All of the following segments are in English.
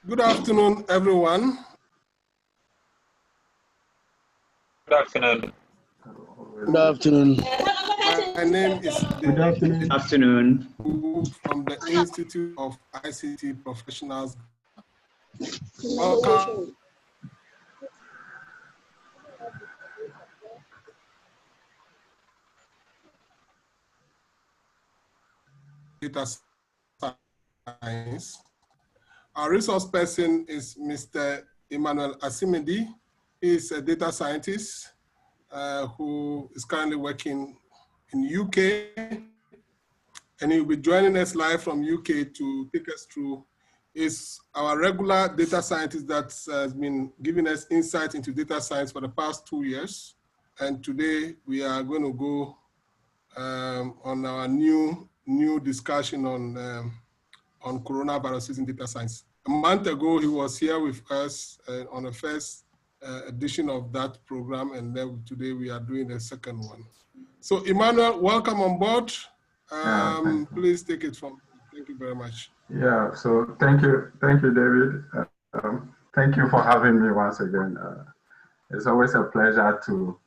Good afternoon, everyone. Good afternoon. Good afternoon. My name is Good afternoon. from the Institute of ICT Professionals. Welcome. Data science. Our resource person is Mr. Emmanuel Asimadi. He is a data scientist who is currently working in UK, and he'll be joining us live from UK to take us through. Is our regular data scientist that has been giving us insight into data science for the past 2 years. And today we are going to go on our new discussion on coronaviruses in data science. A month ago, he was here with us on the first edition of that program, and then today we are doing the second one. So Emmanuel, welcome on board. Please take it from. Thank you very much. Yeah, so thank you, David. Thank you for having me once again. It's always a pleasure to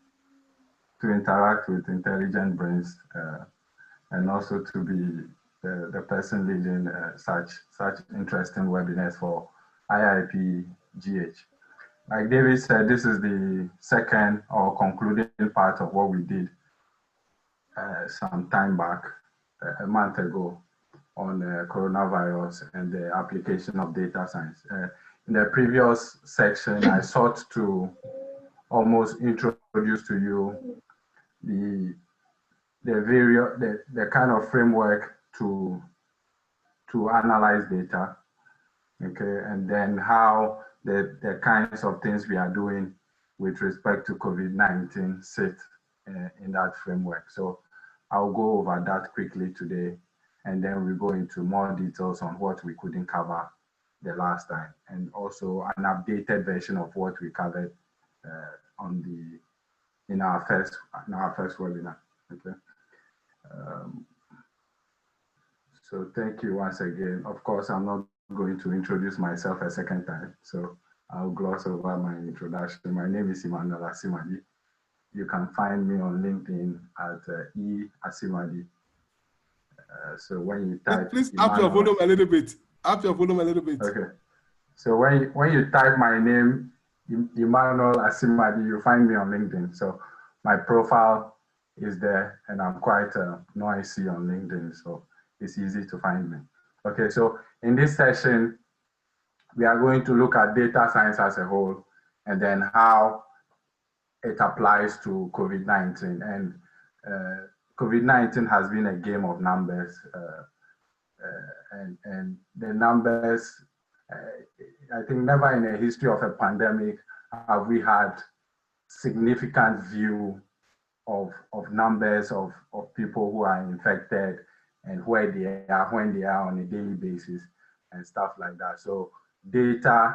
interact with intelligent brains and also to be the person leading such interesting webinars for IIPGH. Like David said, this is the second or concluding part of what we did some time back, a month ago, on coronavirus and the application of data science. In the previous section, I sought to almost introduce to you the kind of framework to analyze data, okay, and then how the kinds of things we are doing with respect to COVID-19 sit in that framework. So I'll go over that quickly today, and then we go into more details on what we couldn't cover the last time, and also an updated version of what we covered in our first webinar. Okay. So thank you once again. Of course, I'm not going to introduce myself a second time, so I'll gloss over my introduction. My name is Emmanuel Asimadi. You can find me on LinkedIn at E Asimadi. So when you type, please up your volume a little bit. Up your volume a little bit. Okay. So when you type my name, Emmanuel Asimadi, you find me on LinkedIn. So my profile is there, and I'm quite noisy on LinkedIn, so it's easy to find me. Okay, so in this session, we are going to look at data science as a whole, and then how it applies to COVID-19. And COVID-19 has been a game of numbers, and the numbers, I think never in the history of a pandemic have we had significant view of numbers of people who are infected and where they are, when they are on a daily basis and stuff like that. So data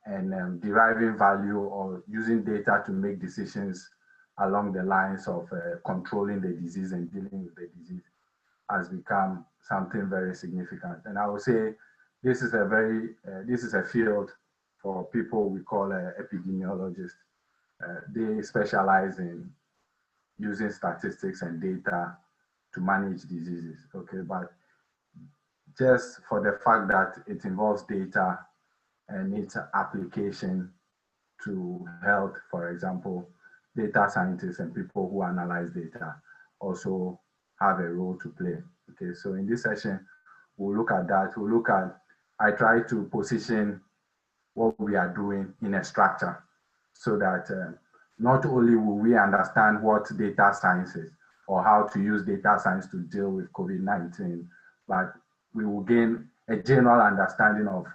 and deriving value or using data to make decisions along the lines of controlling the disease and dealing with the disease has become something very significant. And I would say this is a field for people we call epidemiologists. They specialize in using statistics and data to manage diseases, okay? But just for the fact that it involves data and its application to health, for example, data scientists and people who analyze data also have a role to play, okay? So in this session, we'll look at that. I try to position what we are doing in a structure so that not only will we understand what data science is or how to use data science to deal with COVID-19, but we will gain a general understanding of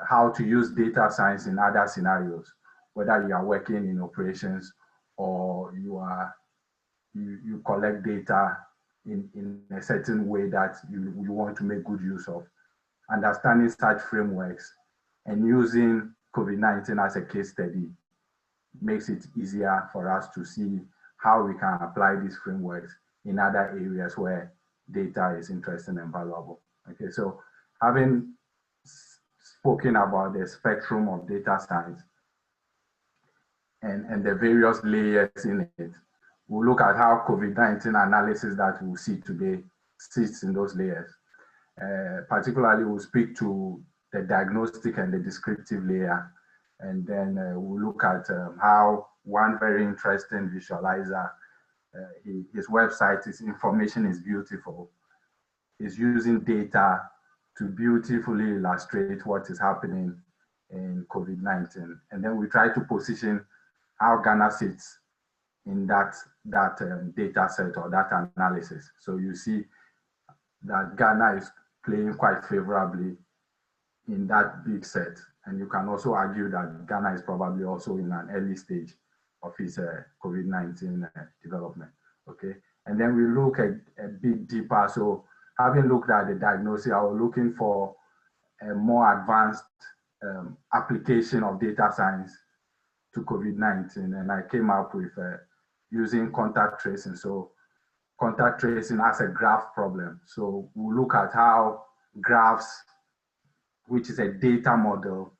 how to use data science in other scenarios, whether you are working in operations or you collect data in a certain way that you want to make good use of. Understanding such frameworks and using COVID-19 as a case study makes it easier for us to see how we can apply these frameworks in other areas where data is interesting and valuable. Okay, so having spoken about the spectrum of data science and the various layers in it. We'll look at how COVID-19 analysis that we'll see today sits in those layers. Particularly, we'll speak to the diagnostic and the descriptive layer. And then we'll look at how one very interesting visualizer, his website, his information is beautiful, is using data to beautifully illustrate what is happening in COVID-19. And then we try to position how Ghana sits in that data set or that analysis. So you see that Ghana is playing quite favorably in that big set. And you can also argue that Ghana is probably also in an early stage of its COVID-19 development, okay? And then we look at a bit deeper. So having looked at the diagnosis, I was looking for a more advanced application of data science to COVID-19. And I came up with using contact tracing. So contact tracing as a graph problem. So we'll look at how graphs, which is a data model,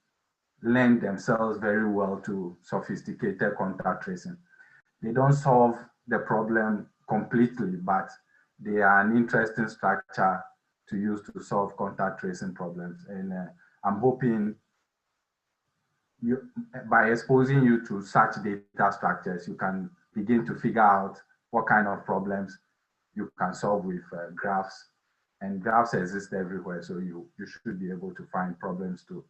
lend themselves very well to sophisticated contact tracing. They don't solve the problem completely, but they are an interesting structure to use to solve contact tracing problems. And I'm hoping by exposing you to such data structures, you can begin to figure out what kind of problems you can solve with graphs. And graphs exist everywhere, so you should be able to find problems to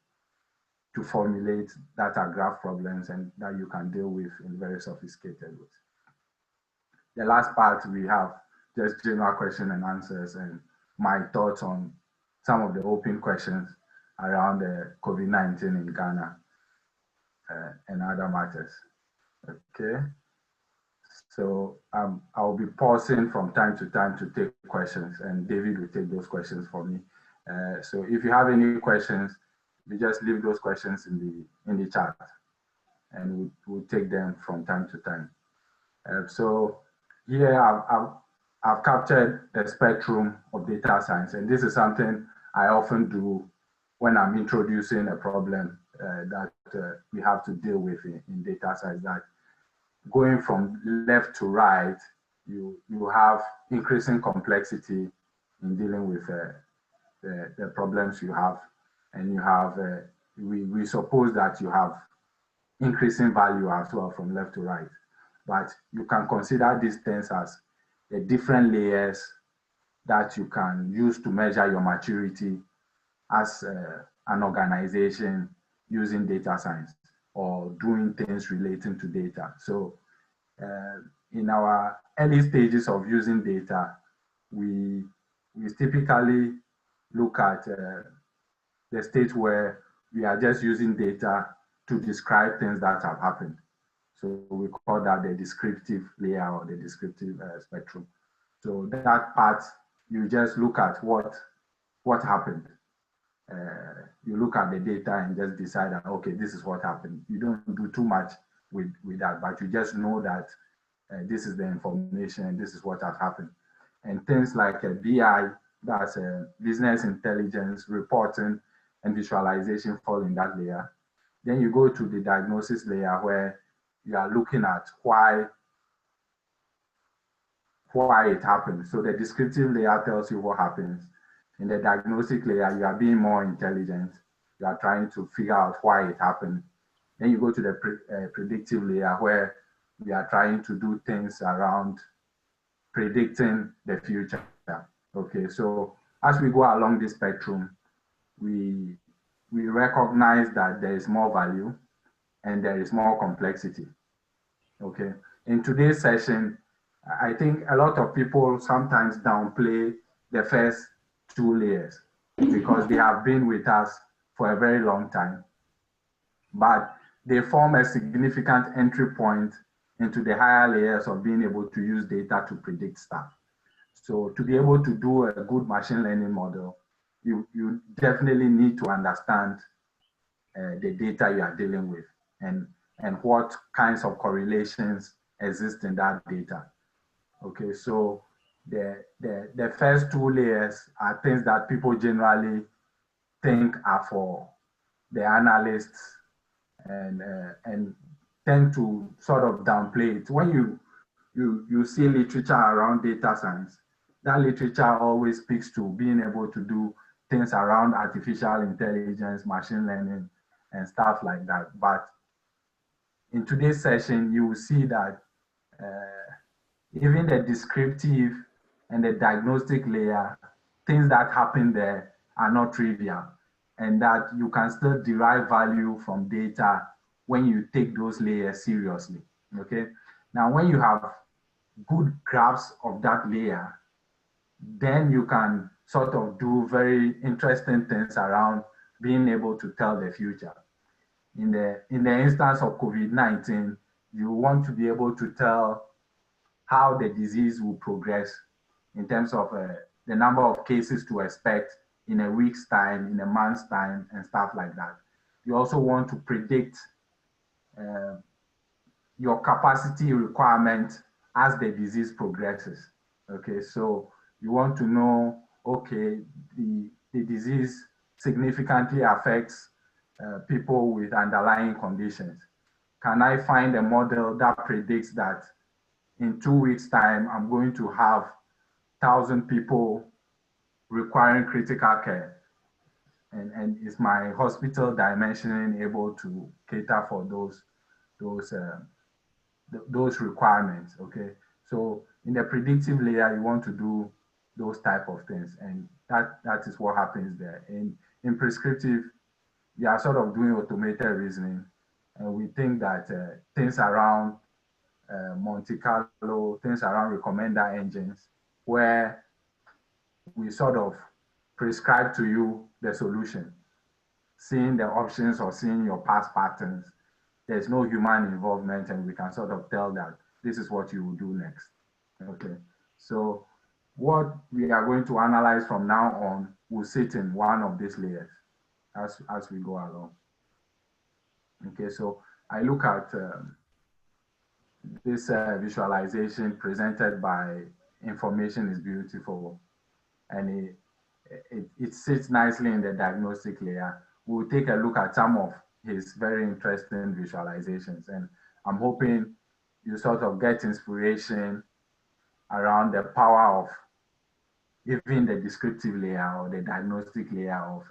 formulate that are graph problems and that you can deal with in very sophisticated ways. The last part, we have just general question and answers and my thoughts on some of the open questions around the COVID-19 in Ghana and other matters. Okay. So I'll be pausing from time to time to take questions, and David will take those questions for me. So if you have any questions, we just leave those questions in the chat, and we'll take them from time to time. So here I've captured a spectrum of data science, and this is something I often do when I'm introducing a problem that we have to deal with in data science. That going from left to right, you have increasing complexity in dealing with the problems you have, and you have we suppose that you have increasing value as well from left to right, but you can consider these things as the different layers that you can use to measure your maturity as an organization using data science or doing things relating to data. So in our early stages of using data, we typically look at the state where we are just using data to describe things that have happened. So we call that the descriptive layer or the descriptive spectrum. So that part, you just look at what happened. You look at the data and just decide that, okay, this is what happened. You don't do too much with that, but you just know that this is the information and this is what has happened. And things like BI, that's business intelligence, reporting, and visualization fall in that layer. Then you go to the diagnosis layer where you are looking at why it happens. So the descriptive layer tells you what happens. In the diagnostic layer, you are being more intelligent. You are trying to figure out why it happened. Then you go to the predictive layer where we are trying to do things around predicting the future. Okay, so as we go along this spectrum, we recognize that there is more value and there is more complexity. Okay, in today's session, I think a lot of people sometimes downplay the first two layers because they have been with us for a very long time, but they form a significant entry point into the higher layers of being able to use data to predict stuff. So to be able to do a good machine learning model, you definitely need to understand the data you are dealing with and what kinds of correlations exist in that data. Okay, so the first two layers are things that people generally think are for the analysts and tend to sort of downplay it. When you see literature around data science, that literature always speaks to being able to do things around artificial intelligence, machine learning, and stuff like that. But in today's session, you will see that even the descriptive and the diagnostic layer, things that happen there are not trivial, and that you can still derive value from data when you take those layers seriously, okay? Now, when you have good graphs of that layer, then you can sort of do very interesting things around being able to tell the future. In the instance of COVID-19, you want to be able to tell how the disease will progress in terms of the number of cases to expect in a week's time, in a month's time, and stuff like that. You also want to predict your capacity requirement as the disease progresses. Okay, so you want to know, okay, the disease significantly affects people with underlying conditions. Can I find a model that predicts that in 2 weeks' time, I'm going to have 1,000 people requiring critical care? And is my hospital dimensioning able to cater for those requirements, okay? So in the predictive layer, you want to do those type of things, and that is what happens there. In prescriptive, we are sort of doing automated reasoning, and we think that things around Monte Carlo, things around recommender engines, where we sort of prescribe to you the solution, seeing the options or seeing your past patterns. There's no human involvement, and we can sort of tell that this is what you will do next. Okay, so what we are going to analyze from now on will sit in one of these layers as we go along. Okay, so I look at this visualization presented by Information is Beautiful, and it sits nicely in the diagnostic layer. We'll take a look at some of his very interesting visualizations, and I'm hoping you sort of get inspiration around the power of even the descriptive layer or the diagnostic layer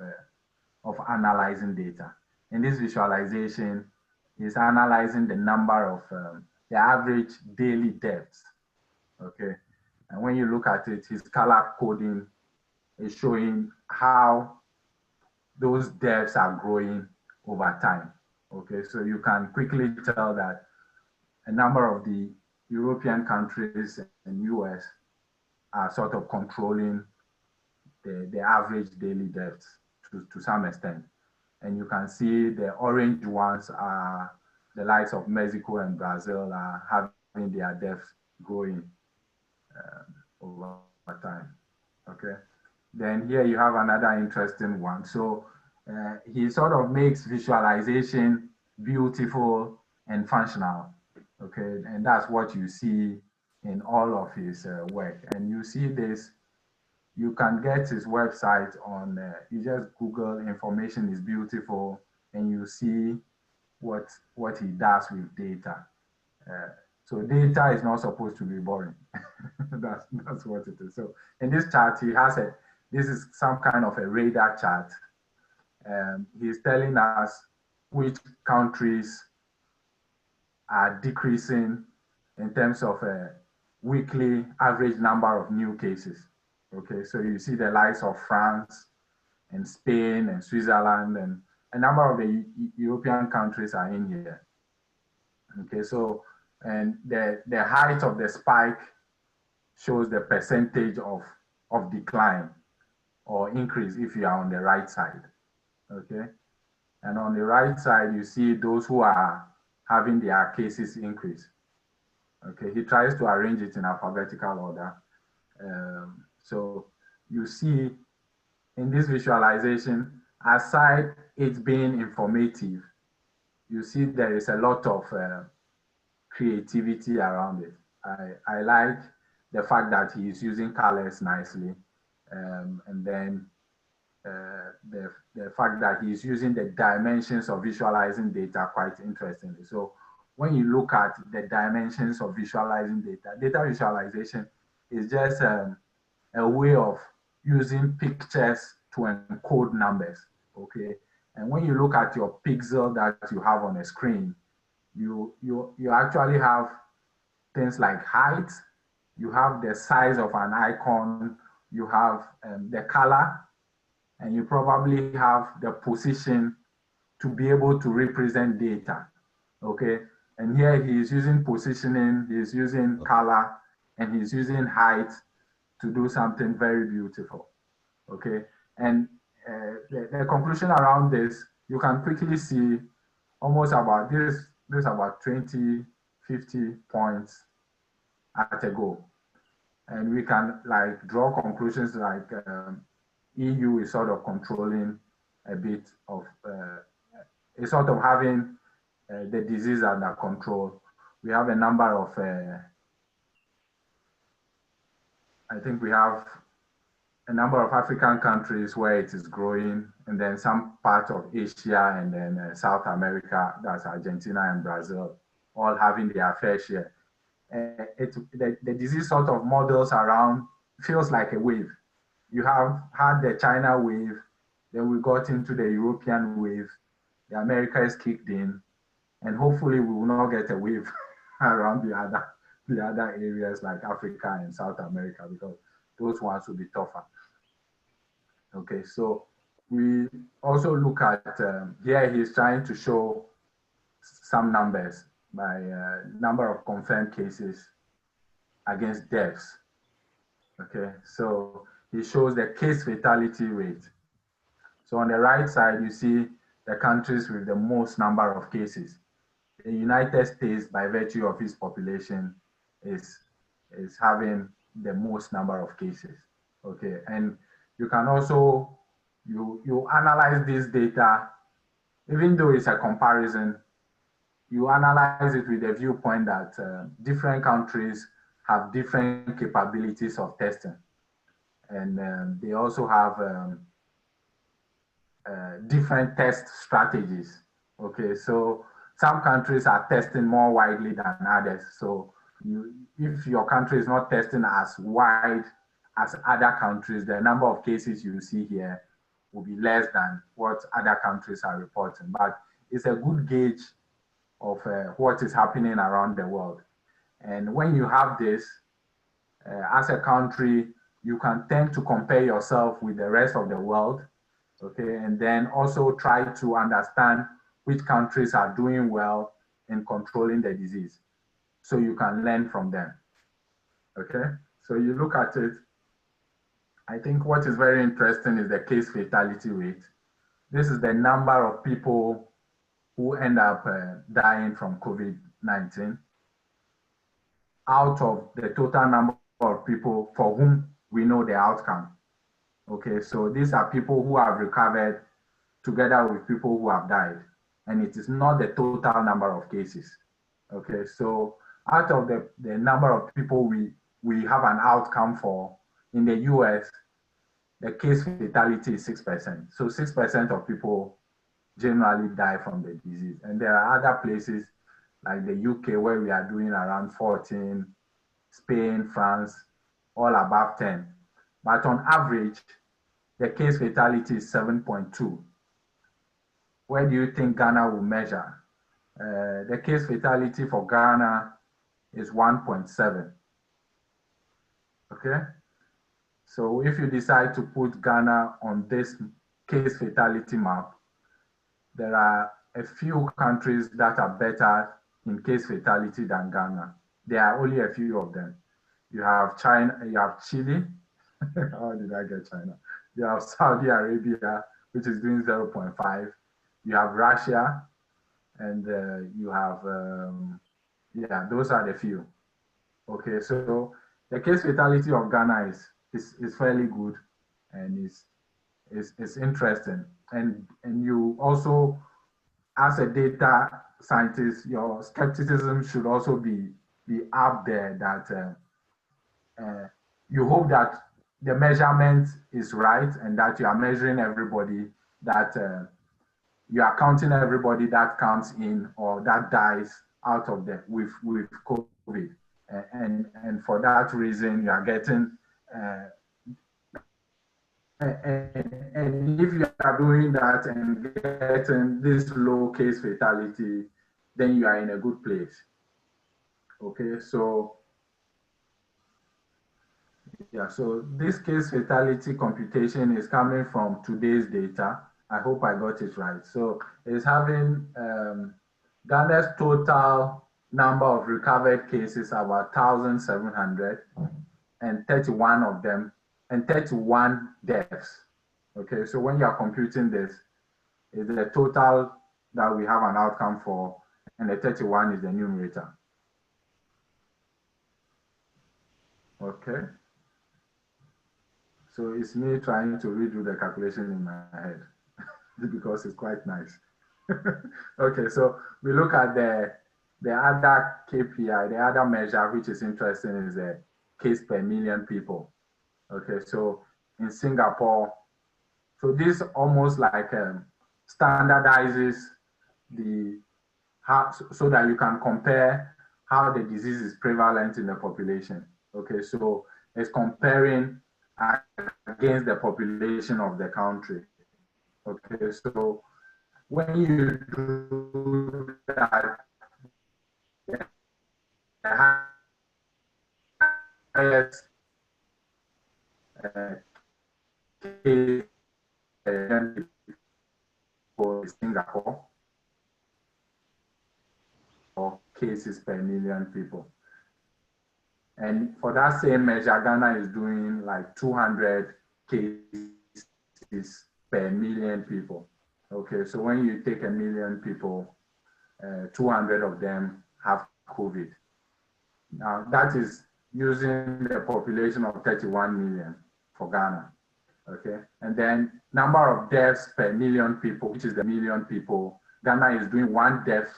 of analyzing data. In this visualization, is analyzing the number of the average daily deaths, okay? And when you look at it, his color coding is showing how those deaths are growing over time, okay? So you can quickly tell that a number of the European countries and US are sort of controlling the average daily deaths to some extent. And you can see the orange ones are the likes of Mexico and Brazil are having their deaths growing over time, okay? Then here you have another interesting one. So he sort of makes visualization beautiful and functional, okay? And that's what you see in all of his work. And you see this, you can get his website on, you just Google Information is Beautiful, and you see what he does with data. So data is not supposed to be boring. that's what it is. So in this chart, he has this is some kind of a radar chart. He's telling us which countries are decreasing in terms of a weekly average number of new cases. Okay, so you see the likes of France and Spain and Switzerland, and a number of the European countries are in here. Okay, so, and the height of the spike shows the percentage of decline or increase if you are on the right side. Okay, and on the right side, you see those who are having their cases increase. Okay, he tries to arrange it in alphabetical order. So you see in this visualization, aside it being informative, you see there is a lot of creativity around it. I like the fact that he is using colors nicely, and then the fact that he's using the dimensions of visualizing data quite interestingly. So when you look at the dimensions of visualizing data, data visualization is just a way of using pictures to encode numbers, okay? And when you look at your pixel that you have on a screen, you actually have things like height, you have the size of an icon, you have the color, and you probably have the position to be able to represent data, okay? And here he's using positioning, he's using color, and he's using height to do something very beautiful, okay? And the conclusion around this, you can quickly see almost about this about 20, 50 points at a go. And we can like draw conclusions like EU is sort of controlling a bit of, is sort of having the disease under control. We have a number of, I think we have a number of African countries where it is growing, and then some part of Asia, and then South America, that's Argentina and Brazil, all having their fair share. The disease sort of models around, feels like a wave. You have had the China wave, then we got into the European wave, the Americas kicked in, and hopefully we will not get a wave around the other areas like Africa and South America, because those ones will be tougher. Okay, so we also look at, here he's trying to show some numbers by number of confirmed cases against deaths. Okay, so he shows the case fatality rate. So on the right side, you see the countries with the most number of cases. The United States, by virtue of its population, is having the most number of cases. Okay, and you can also, you analyze this data, even though it's a comparison, you analyze it with the viewpoint that different countries have different capabilities of testing. And they also have different test strategies. Okay, so some countries are testing more widely than others. So if your country is not testing as wide as other countries, the number of cases you see here will be less than what other countries are reporting. But it's a good gauge of what is happening around the world. And when you have this, as a country, you can tend to compare yourself with the rest of the world, okay? And then also try to understand which countries are doing well in controlling the disease, so you can learn from them, okay? So you look at it, I think what is very interesting is the case fatality rate. This is the number of people who end up dying from COVID-19 out of the total number of people for whom we know the outcome. Okay, so these are people who have recovered together with people who have died, and it is not the total number of cases. Okay, so out of the number of people we have an outcome for, in the US, the case fatality is 6%. So 6% of people generally die from the disease. And there are other places like the UK where we are doing around 14, Spain, France, all above 10. But on average, the case fatality is 7.2. Where do you think Ghana will measure? The case fatality for Ghana is 1.7. Okay? So if you decide to put Ghana on this case fatality map, there are a few countries that are better in case fatality than Ghana. There are only a few of them. You have China, you have Chile. How did I get China? You have Saudi Arabia, which is doing 0.5. You have Russia, and you have, yeah, those are the few. Okay, so the case fatality of Ghana is fairly good, and is interesting. And you also, as a data scientist, your skepticism should also be up there, that you hope that the measurement is right and that you are measuring everybody, that you are counting everybody that comes in or that dies out of the with COVID, and for that reason you are getting. And if you are doing that and getting this low case fatality, then you are in a good place. Okay, so yeah, so this case fatality computation is coming from today's data. I hope I got it right. So it's having Ghana's total number of recovered cases about 1,700 and 31 of them and 31 deaths. Okay, so when you are computing this, is the total that we have an outcome for, and the 31 is the numerator. Okay. So it's me trying to redo the calculation in my head because it's quite nice. Okay, so we look at the other KPI, the other measure which is interesting is the case per million people. Okay, so in Singapore, so this almost like standardizes the so that you can compare how the disease is prevalent in the population. Okay, so it's comparing against the population of the country. Okay, so when you do that, the highest case for Singapore, or cases per million people. And for that same measure, Ghana is doing like 200 cases per million people. Okay, so when you take a million people, 200 of them have COVID. Now that is using the population of 31 million for Ghana. Okay, and then number of deaths per million people, which is the million people, Ghana is doing 1 death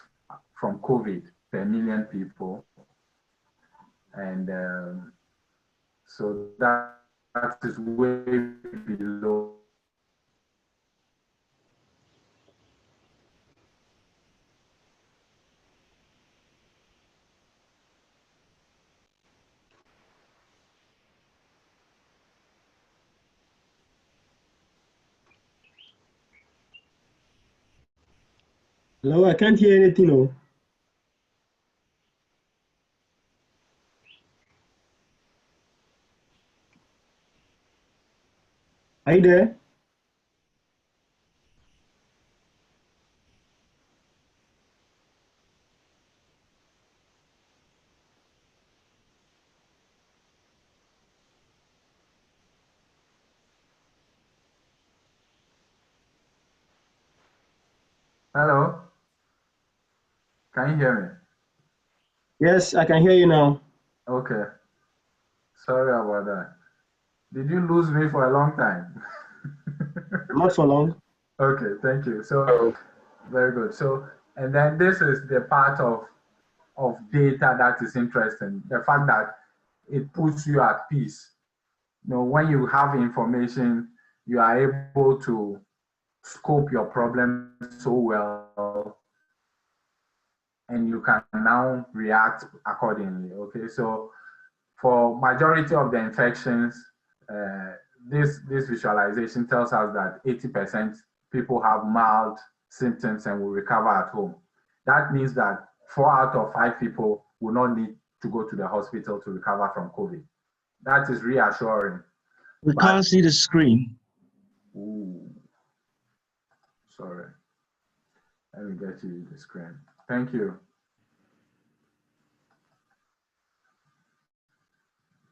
from COVID per million people. And so that is way below. Hello, I can't hear anything. Oh. Are you there? Hello? Can you hear me? Yes, I can hear you now. Okay. Sorry about that. Did you lose me for a long time? Not for long. Okay, thank you. So, very good. So, and then this is the part of data that is interesting. The fact that it puts you at peace. You know, when you have information, you are able to scope your problem so well, and you can now react accordingly. Okay, so for majority of the infections, this visualization tells us that 80% people have mild symptoms and will recover at home. That means that 4 out of 5 people will not need to go to the hospital to recover from COVID. That is reassuring. We can't see the screen. Ooh. Sorry. Let me get you the screen. Thank you.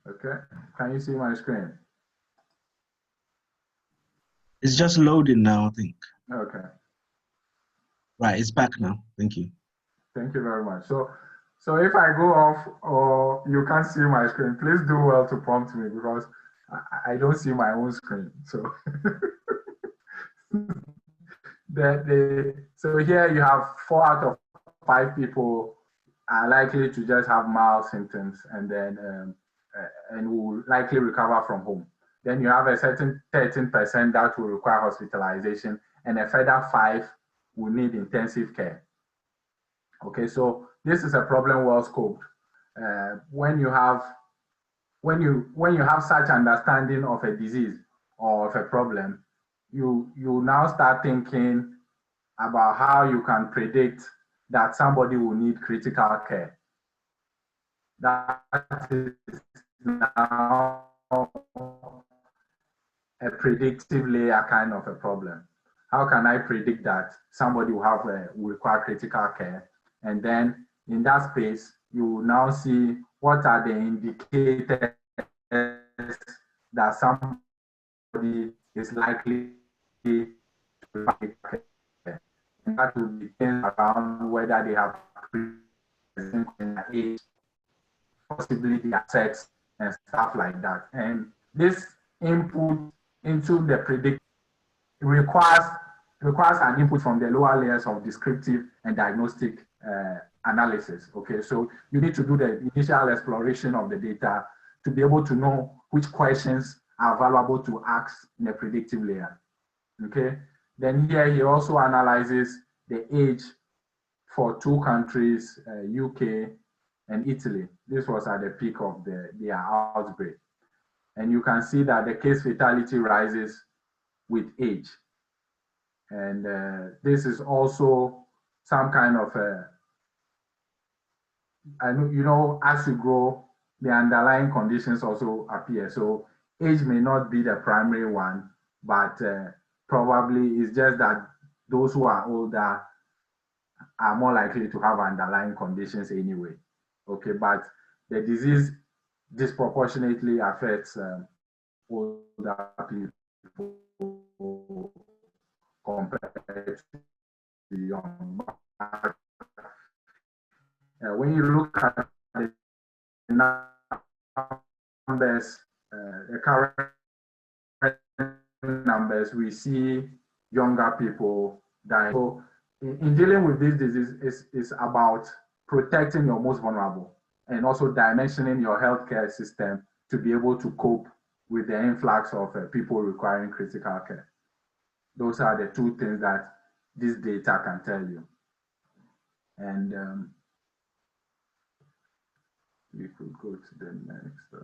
Okay. Can you see my screen? It's just loading now, I think. Okay. Right, it's back now. Thank you. Thank you very much. So if I go off or you can't see my screen, please do well to prompt me because I don't see my own screen. So so here you have 4 out of 5 people are likely to just have mild symptoms and then and will likely recover from home. Then you have a certain 13% that will require hospitalization, and a further 5 will need intensive care. Okay, so this is a problem well scoped. When you have such understanding of a disease or of a problem, you now start thinking about how you can predict that somebody will need critical care. That is now a predictive layer kind of a problem. How can I predict that somebody will require critical care? And then in that space, you will now see what are the indicators that somebody is likely to require care. And that will depend around whether they have age, possibly their sex, and stuff like that. And this input into the prediction requires an input from the lower layers of descriptive and diagnostic analysis. Okay, so you need to do the initial exploration of the data to be able to know which questions are valuable to ask in a predictive layer. Okay, then here he also analyzes the age for 2 countries, UK and Italy. This was at the peak of their outbreak. And you can see that the case fatality rises with age. And this is also some kind of as you grow, the underlying conditions also appear. So age may not be the primary one, but probably it's just that those who are older are more likely to have underlying conditions anyway. Okay, but the disease disproportionately affects older people compared to young. When you look at the numbers, the current numbers, we see younger people dying. So in dealing with this disease, is about protecting your most vulnerable and also dimensioning your healthcare system to be able to cope with the influx of people requiring critical care. Those are the 2 things that this data can tell you. And we could go to the next.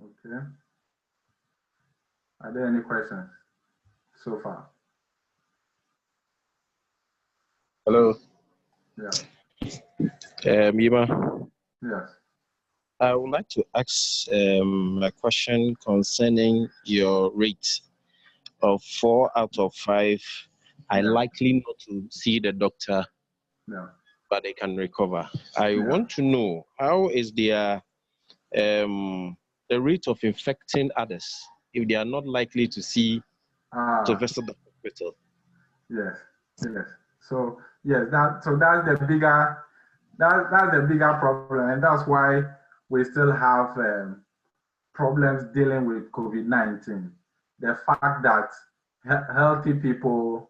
Okay. Are there any questions so far? Hello. Yeah. Yima. Yes. I would like to ask a question concerning your rate of 4 out of 5 are likely not to see the doctor, but they can recover. I want to know, how is their the rate of infecting others if they are not likely to see to visit the hospital? Yes. So yes, that's the bigger that's the bigger problem, and that's why we still have problems dealing with COVID-19. The fact that healthy people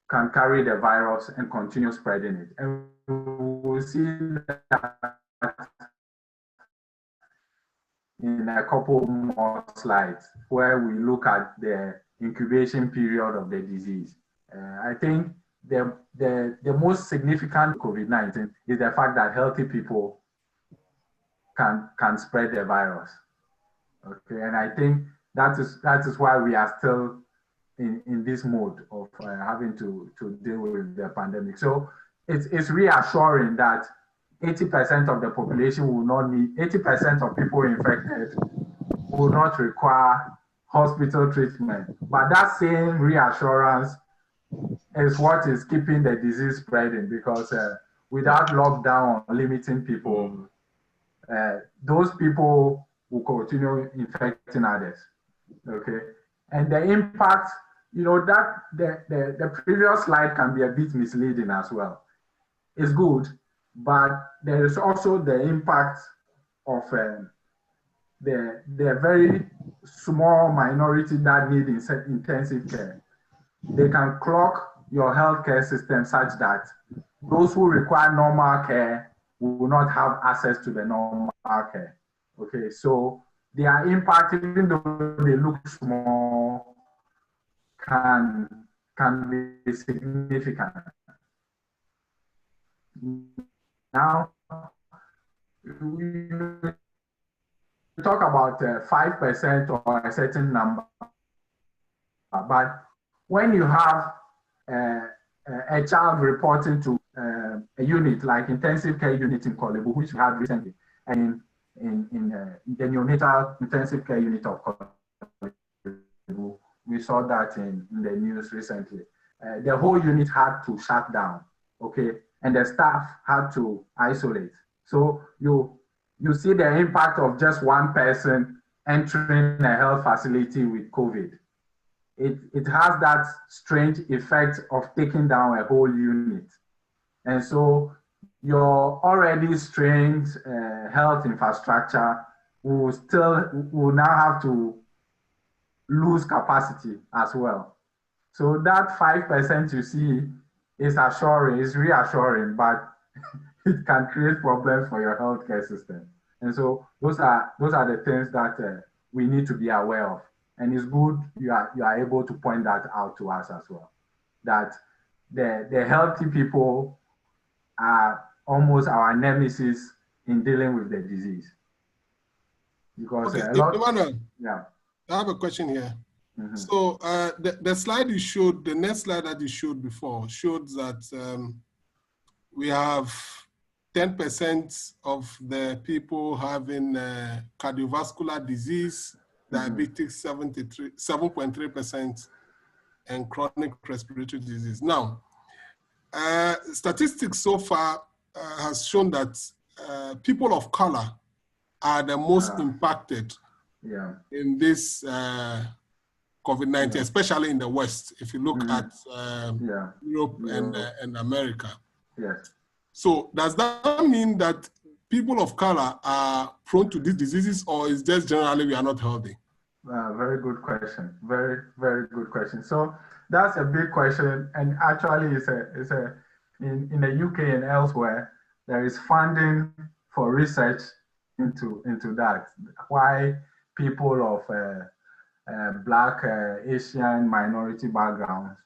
can carry the virus and continue spreading it, and we'll see that in a couple more slides where we look at the incubation period of the disease. I think the most significant COVID-19 is the fact that healthy people can spread the virus. Okay, and I think that is why we are still in this mode of having to deal with the pandemic. So it's reassuring that 80% of the population will not need, 80% of people infected will not require hospital treatment. But that same reassurance is what is keeping the disease spreading, because without lockdown or limiting people, those people will continue infecting others. Okay, and the impact, that the previous slide can be a bit misleading as well. It's good, but there is also the impact of the very small minority that need intensive care. They can clock your healthcare system such that those who require normal care will not have access to the normal care. Okay, so their impact, even though they look small, can be significant. Now, we talk about 5% or a certain number, but when you have a child reporting to a unit like intensive care unit in Kolebu, which we had recently, and in the neonatal intensive care unit of Kolebu, we saw that in the news recently. The whole unit had to shut down, okay, and the staff had to isolate. So you see the impact of just one person entering a health facility with COVID. It has that strange effect of taking down a whole unit. And so your already strained health infrastructure will now have to lose capacity as well. So that 5% you see is assuring, is reassuring, but it can create problems for your healthcare system. And so those are the things that we need to be aware of. And it's good you are able to point that out to us as well. That the healthy people are almost our nemesis in dealing with the disease. Because okay, a lot, Emmanuel, yeah. I have a question here. Mm-hmm. So the slide you showed, the next slide that you showed before, showed that we have 10% of the people having cardiovascular disease, diabetes 7.3%, and chronic respiratory disease. Now, statistics so far has shown that people of color are the most impacted in this COVID-19, especially in the West, if you look at Europe and America. Yes. So does that mean that people of color are prone to these diseases, or is just generally we are not healthy? Very good question. Very, very good question. So that's a big question, and actually in the UK and elsewhere, there is funding for research into that. Why people of Black, Asian, minority backgrounds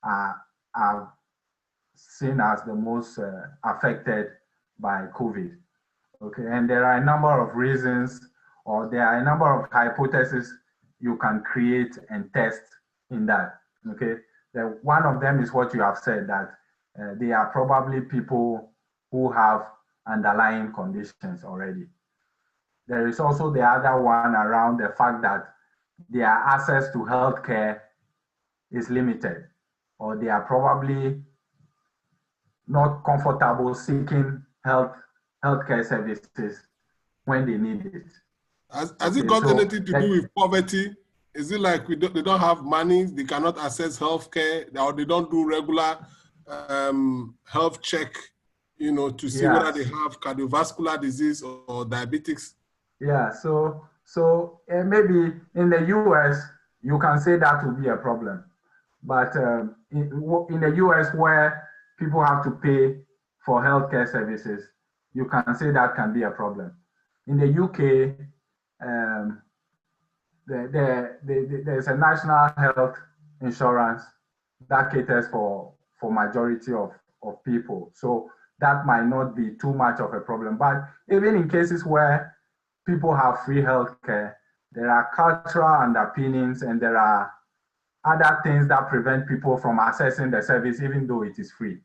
are seen as the most affected by COVID. Okay, and there are a number of reasons, or there are a number of hypotheses you can create and test in that. Okay, one of them is what you have said, that they are probably people who have underlying conditions already. There is also the other one around the fact that their access to healthcare is limited, or they are probably not comfortable seeking healthcare services when they need it. Has it got anything to do with poverty? Is it like they don't have money, they cannot access healthcare, or they don't do regular health check, to see whether they have cardiovascular disease or diabetes? Yeah, so maybe in the US, you can say that will be a problem. But in the US, where people have to pay for healthcare services, you can say that can be a problem. In the UK, there's a national health insurance that caters for majority of people. So that might not be too much of a problem. But even in cases where people have free healthcare, there are cultural underpinnings and there are other things that prevent people from accessing the service even though it is free.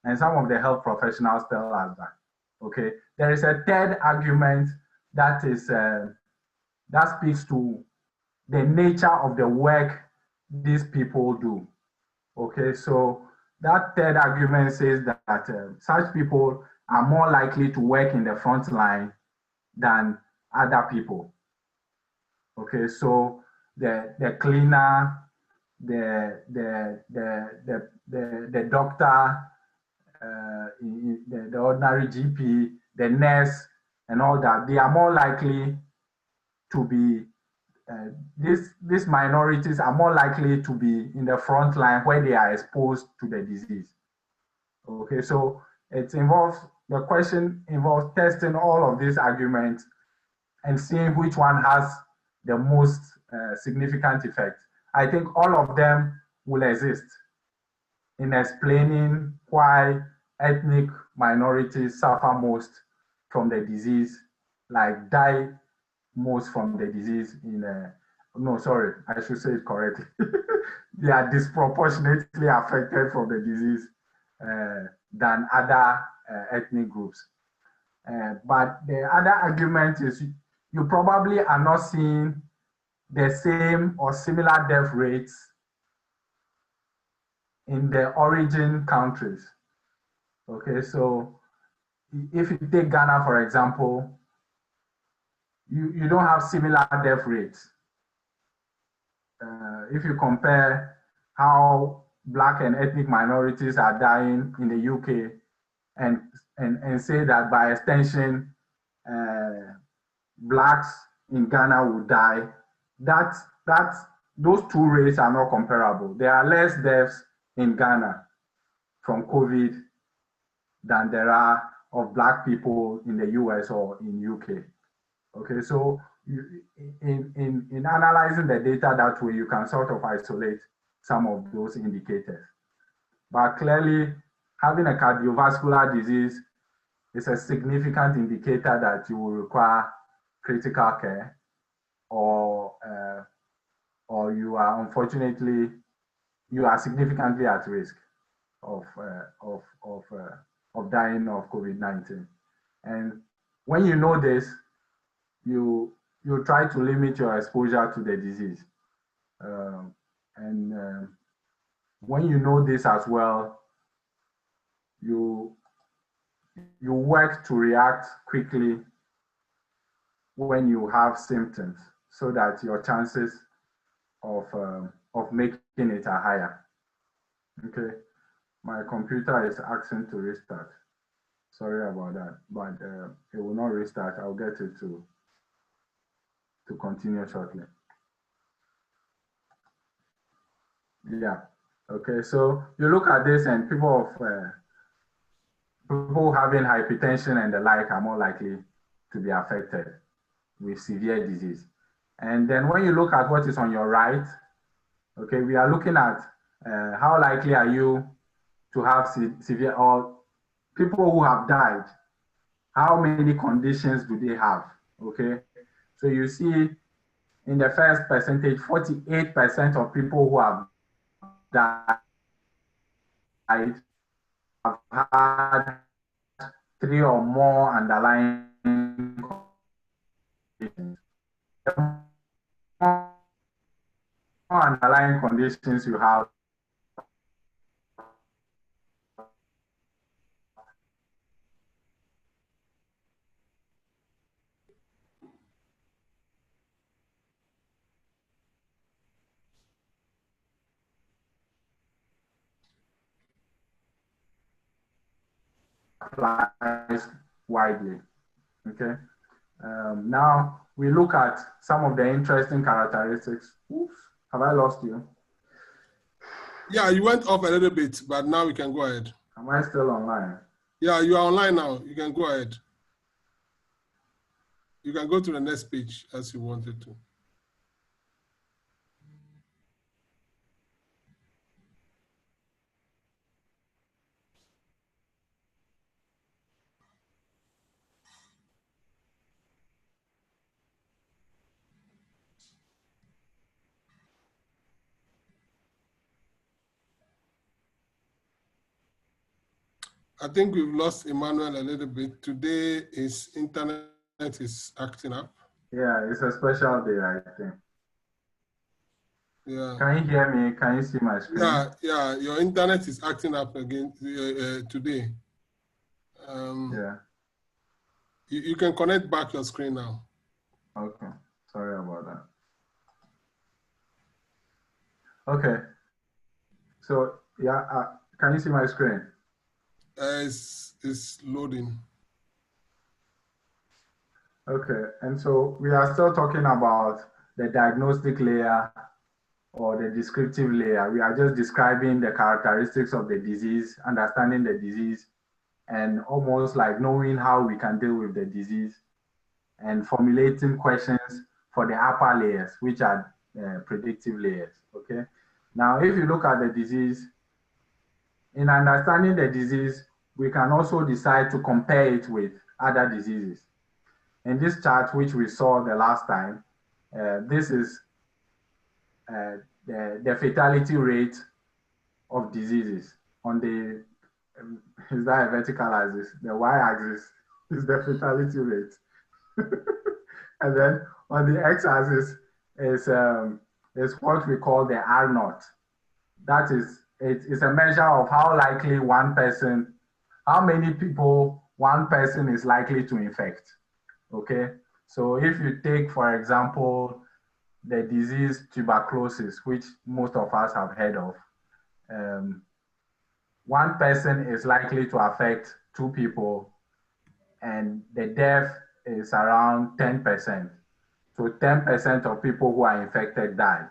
And some of the health professionals tell us that. Okay, there is a third argument that is that speaks to the nature of the work these people do. Okay, so that third argument says that such people are more likely to work in the front line than other people. Okay, so the cleaner, the doctor, the ordinary GP, the nurse, and all that, they are more likely to be these minorities are more likely to be in the front line where they are exposed to the disease. Okay, so the question involves testing all of these arguments and seeing which one has the most significant effect. I think all of them will exist in explaining why ethnic minorities suffer most from the disease, like die most from the disease no, sorry, I should say it correctly. They are disproportionately affected from the disease than other ethnic groups. But the other argument is you probably are not seeing the same or similar death rates in the origin countries. Okay, so if you take Ghana, for example, you don't have similar death rates. If you compare how Black and ethnic minorities are dying in the UK and say that by extension, Blacks in Ghana will die, those two rates are not comparable. There are less deaths in Ghana from COVID than there are of Black people in the US or in UK. Okay, so in analyzing the data that way, you can sort of isolate some of those indicators. But clearly, having a cardiovascular disease is a significant indicator that you will require critical care, or you are significantly at risk of dying of COVID-19. And when you know this, you try to limit your exposure to the disease. When you know this as well, you work to react quickly when you have symptoms, so that your chances of making it are higher. Okay, my computer is asking to restart. Sorry about that, but it will not restart. I'll get it to continue shortly. Yeah. Okay. So you look at this, and people having hypertension and the like are more likely to be affected with severe disease. And then when you look at what is on your right, okay, we are looking at how likely are you to have severe, or people who have died, how many conditions do they have? Okay. So you see in the first percentage, 48% of people who have died have had 3 or more underlying conditions. The more underlying conditions you have, applies widely. Okay. Now we look at some of the interesting characteristics. Oops, have I lost you? Yeah, you went off a little bit, but now we can go ahead. Am I still online? Yeah, you are online now. You can go ahead. You can go to the next page as you wanted to. I think we've lost Emmanuel a little bit. Today his internet is acting up. Yeah, it's a special day, I think. Yeah. Can you hear me? Can you see my screen? Yeah, your internet is acting up again today. Yeah. You can connect back your screen now. Okay, sorry about that. Okay, so yeah, can you see my screen? It's loading. Okay, and so we are still talking about the diagnostic layer or the descriptive layer. We are just describing the characteristics of the disease, understanding the disease, and almost like knowing how we can deal with the disease and formulating questions for the upper layers, which are predictive layers, okay? Now, if you look at the disease, in understanding the disease, we can also decide to compare it with other diseases. In this chart, which we saw the last time, this is the fatality rate of diseases. On the, is that a vertical axis? The y-axis is the fatality rate. And then on the x-axis is what we call the R0. That is, it's a measure of how likely one person, how many people one person is likely to infect, okay? So if you take, for example, the disease tuberculosis, which most of us have heard of, one person is likely to affect 2 people, and the death is around 10%. So 10% of people who are infected die.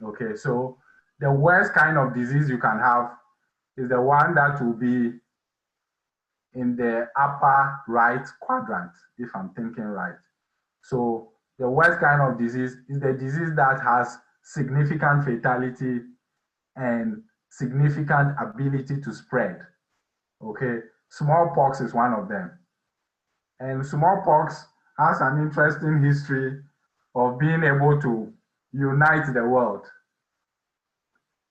Okay, so the worst kind of disease you can have is the one that will be in the upper right quadrant, if I'm thinking right. So the worst kind of disease is the disease that has significant fatality and significant ability to spread. Okay, smallpox is one of them. And smallpox has an interesting history of being able to unite the world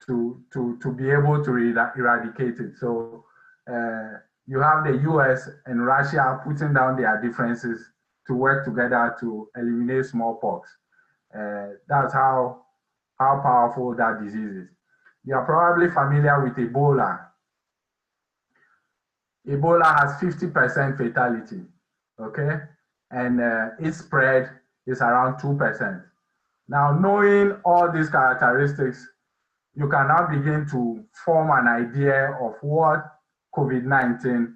to be able to eradicate it. So you have the US and Russia putting down their differences to work together to eliminate smallpox. That's how powerful that disease is. You are probably familiar with Ebola. Ebola has 50% fatality, okay? And its spread is around 2%. Now, knowing all these characteristics, you can now begin to form an idea of what COVID-19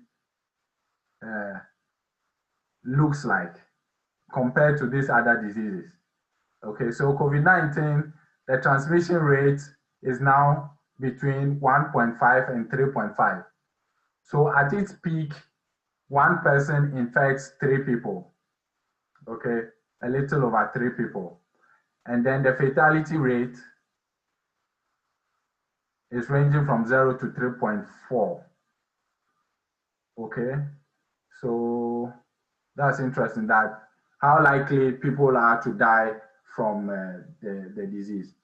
looks like compared to these other diseases. Okay, so COVID-19, the transmission rate is now between 1.5 and 3.5. So at its peak, 1 person infects 3 people, okay, a little over 3 people. And then the fatality rate is ranging from 0 to 3.4, okay? So that's interesting, that how likely people are to die from the disease.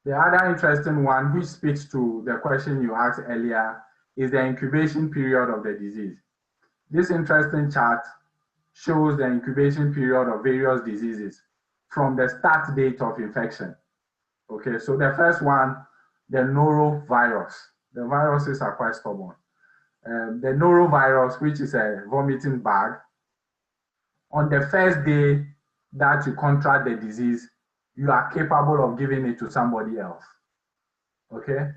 The other interesting one, which speaks to the question you asked earlier, is the incubation period of the disease. This interesting chart shows the incubation period of various diseases from the start date of infection. Okay, so the first one, the Norovirus. The viruses are quite stubborn. The Norovirus, which is a vomiting bag, on the first day that you contract the disease, you are capable of giving it to somebody else, okay?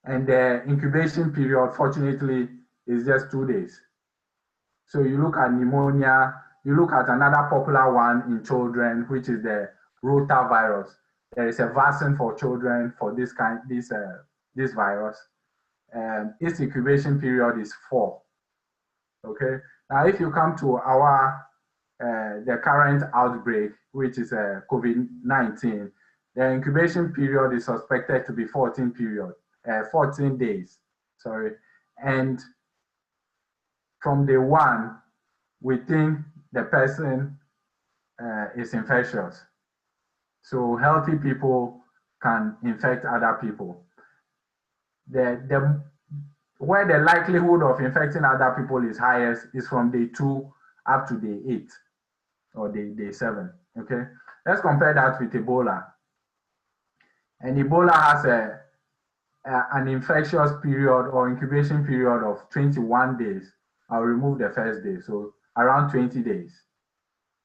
And the incubation period, fortunately, is just 2 days. So you look at pneumonia, you look at another popular one in children, which is the rotavirus. There is a vaccine for children for this virus. Its incubation period is 4, okay? Now, if you come to our the current outbreak, which is COVID-19, the incubation period is suspected to be 14 days, sorry. And from day 1, we think the person is infectious. So healthy people can infect other people. Where the likelihood of infecting other people is highest is from day 2 up to day 8 or day 7, okay? Let's compare that with Ebola. And Ebola has an infectious period or incubation period of 21 days. I'll remove the first day, so around 20 days.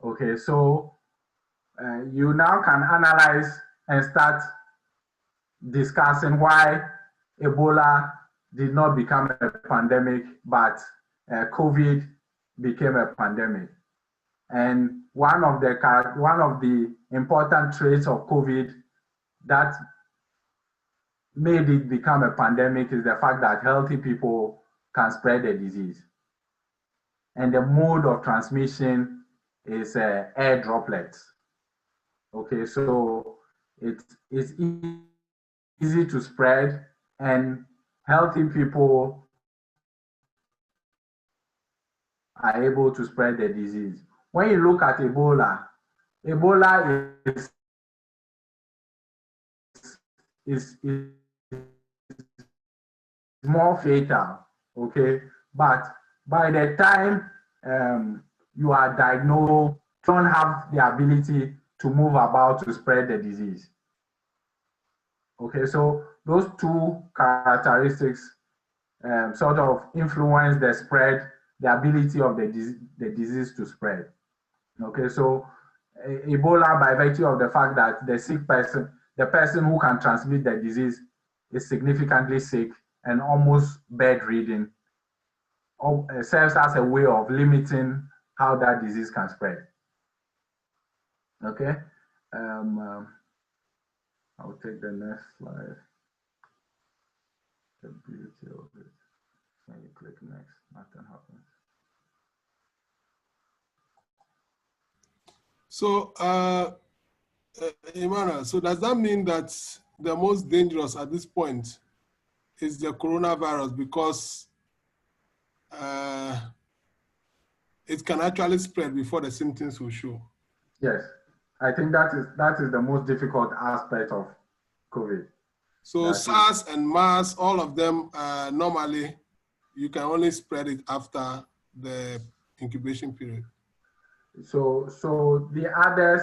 Okay, so you now can analyze and start discussing why Ebola did not become a pandemic, but COVID became a pandemic. And one of the important traits of COVID that made it become a pandemic is the fact that healthy people can spread the disease. And the mode of transmission is air droplets. Okay, so it's easy to spread, and healthy people are able to spread the disease. When you look at Ebola, Ebola is more fatal, okay? But by the time you are diagnosed, you don't have the ability to move about to spread the disease. Okay, so those two characteristics sort of influence the spread, the ability of the disease to spread. Okay, so Ebola, by virtue of the fact that the sick person, the person who can transmit the disease is significantly sick and almost bedridden, serves as a way of limiting how that disease can spread. Okay, I'll take the next slide. The beauty of it. When you click next, nothing happens. So, Emmanuel, so does that mean that the most dangerous at this point is the coronavirus because it can actually spread before the symptoms will show? Yes, I think that is the most difficult aspect of COVID. So SARS and MERS, all of them, normally, you can only spread it after the incubation period. So the others,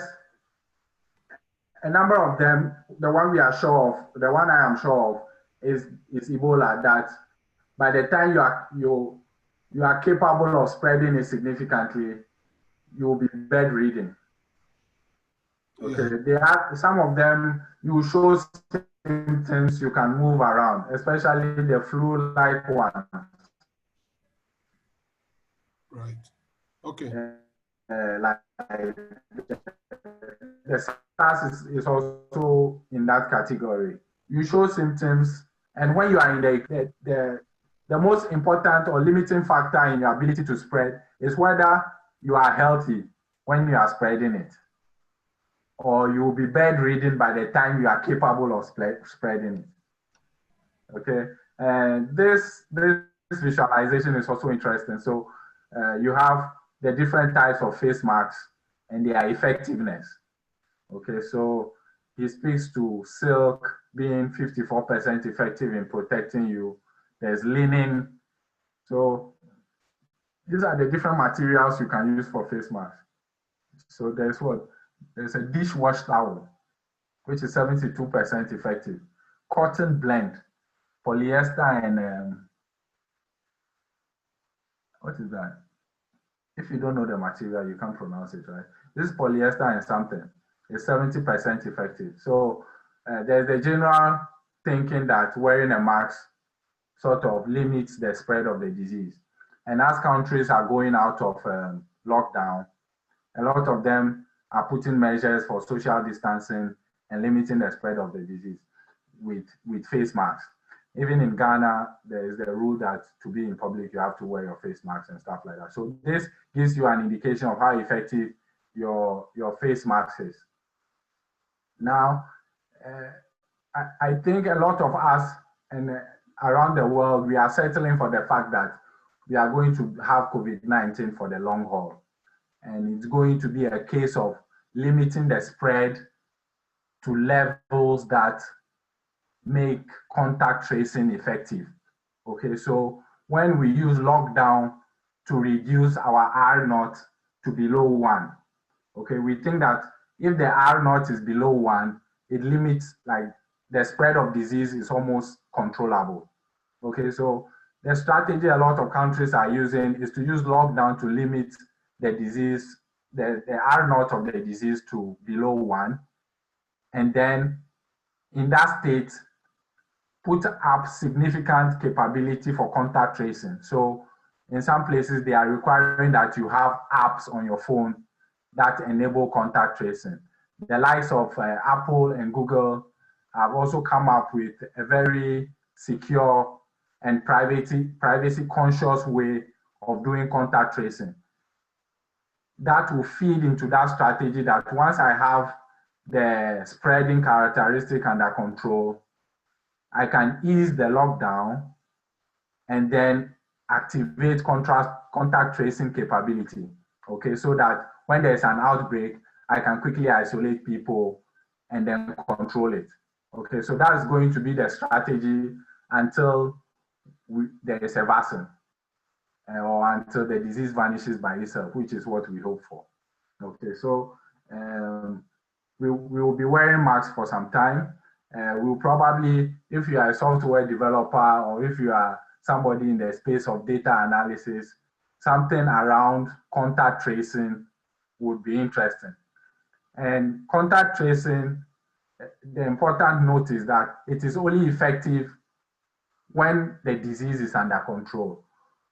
a number of them, the one we are sure of, the one I am sure of is Ebola, that by the time you are capable of spreading it significantly, you will be bedridden. Okay, yeah. There are some of them, you show symptoms, you can move around, especially the flu-like one. Right. Okay. Like the SARS is also in that category. You show symptoms, and when you are in the most important or limiting factor in your ability to spread is whether you are healthy when you are spreading it, or you will be bedridden by the time you are capable of spreading it. Okay, and this visualization is also interesting. So you have the different types of face masks and their effectiveness. Okay, so he speaks to silk being 54% effective in protecting you. There's linen. So these are the different materials you can use for face masks. So there's a dishwash towel, which is 72% effective. Cotton blend, polyester and what is that? If you don't know the material, you can't pronounce it, right? This is polyester and something. It's 70% effective. So there's the general thinking that wearing a mask sort of limits the spread of the disease. And as countries are going out of lockdown, a lot of them are putting measures for social distancing and limiting the spread of the disease with face masks. Even in Ghana, there is the rule that to be in public, you have to wear your face mask and stuff like that. So this gives you an indication of how effective your face mask is. Now, I think a lot of us and around the world, we are settling for the fact that we are going to have COVID-19 for the long haul. And it's going to be a case of limiting the spread to levels that make contact tracing effective. Okay, so when we use lockdown to reduce our R0 to below 1, okay, we think that if the R0 is below 1, it limits, like, the spread of disease is almost controllable. Okay, so the strategy a lot of countries are using is to use lockdown to limit the disease, the R0 of the disease to below 1, and then in that state, put up significant capability for contact tracing. So in some places, they are requiring that you have apps on your phone that enable contact tracing. The likes of Apple and Google have also come up with a very secure and privacy conscious way of doing contact tracing. That will feed into that strategy that once I have the spreading characteristic under control, I can ease the lockdown and then activate contact tracing capability, okay, so that when there's an outbreak, I can quickly isolate people and then control it, okay? So that's going to be the strategy until there is a vaccine or until the disease vanishes by itself, which is what we hope for, okay? So we will be wearing masks for some time. We'll probably, if you are a software developer or if you are somebody in the space of data analysis, something around contact tracing would be interesting. And contact tracing, the important note is that it is only effective when the disease is under control.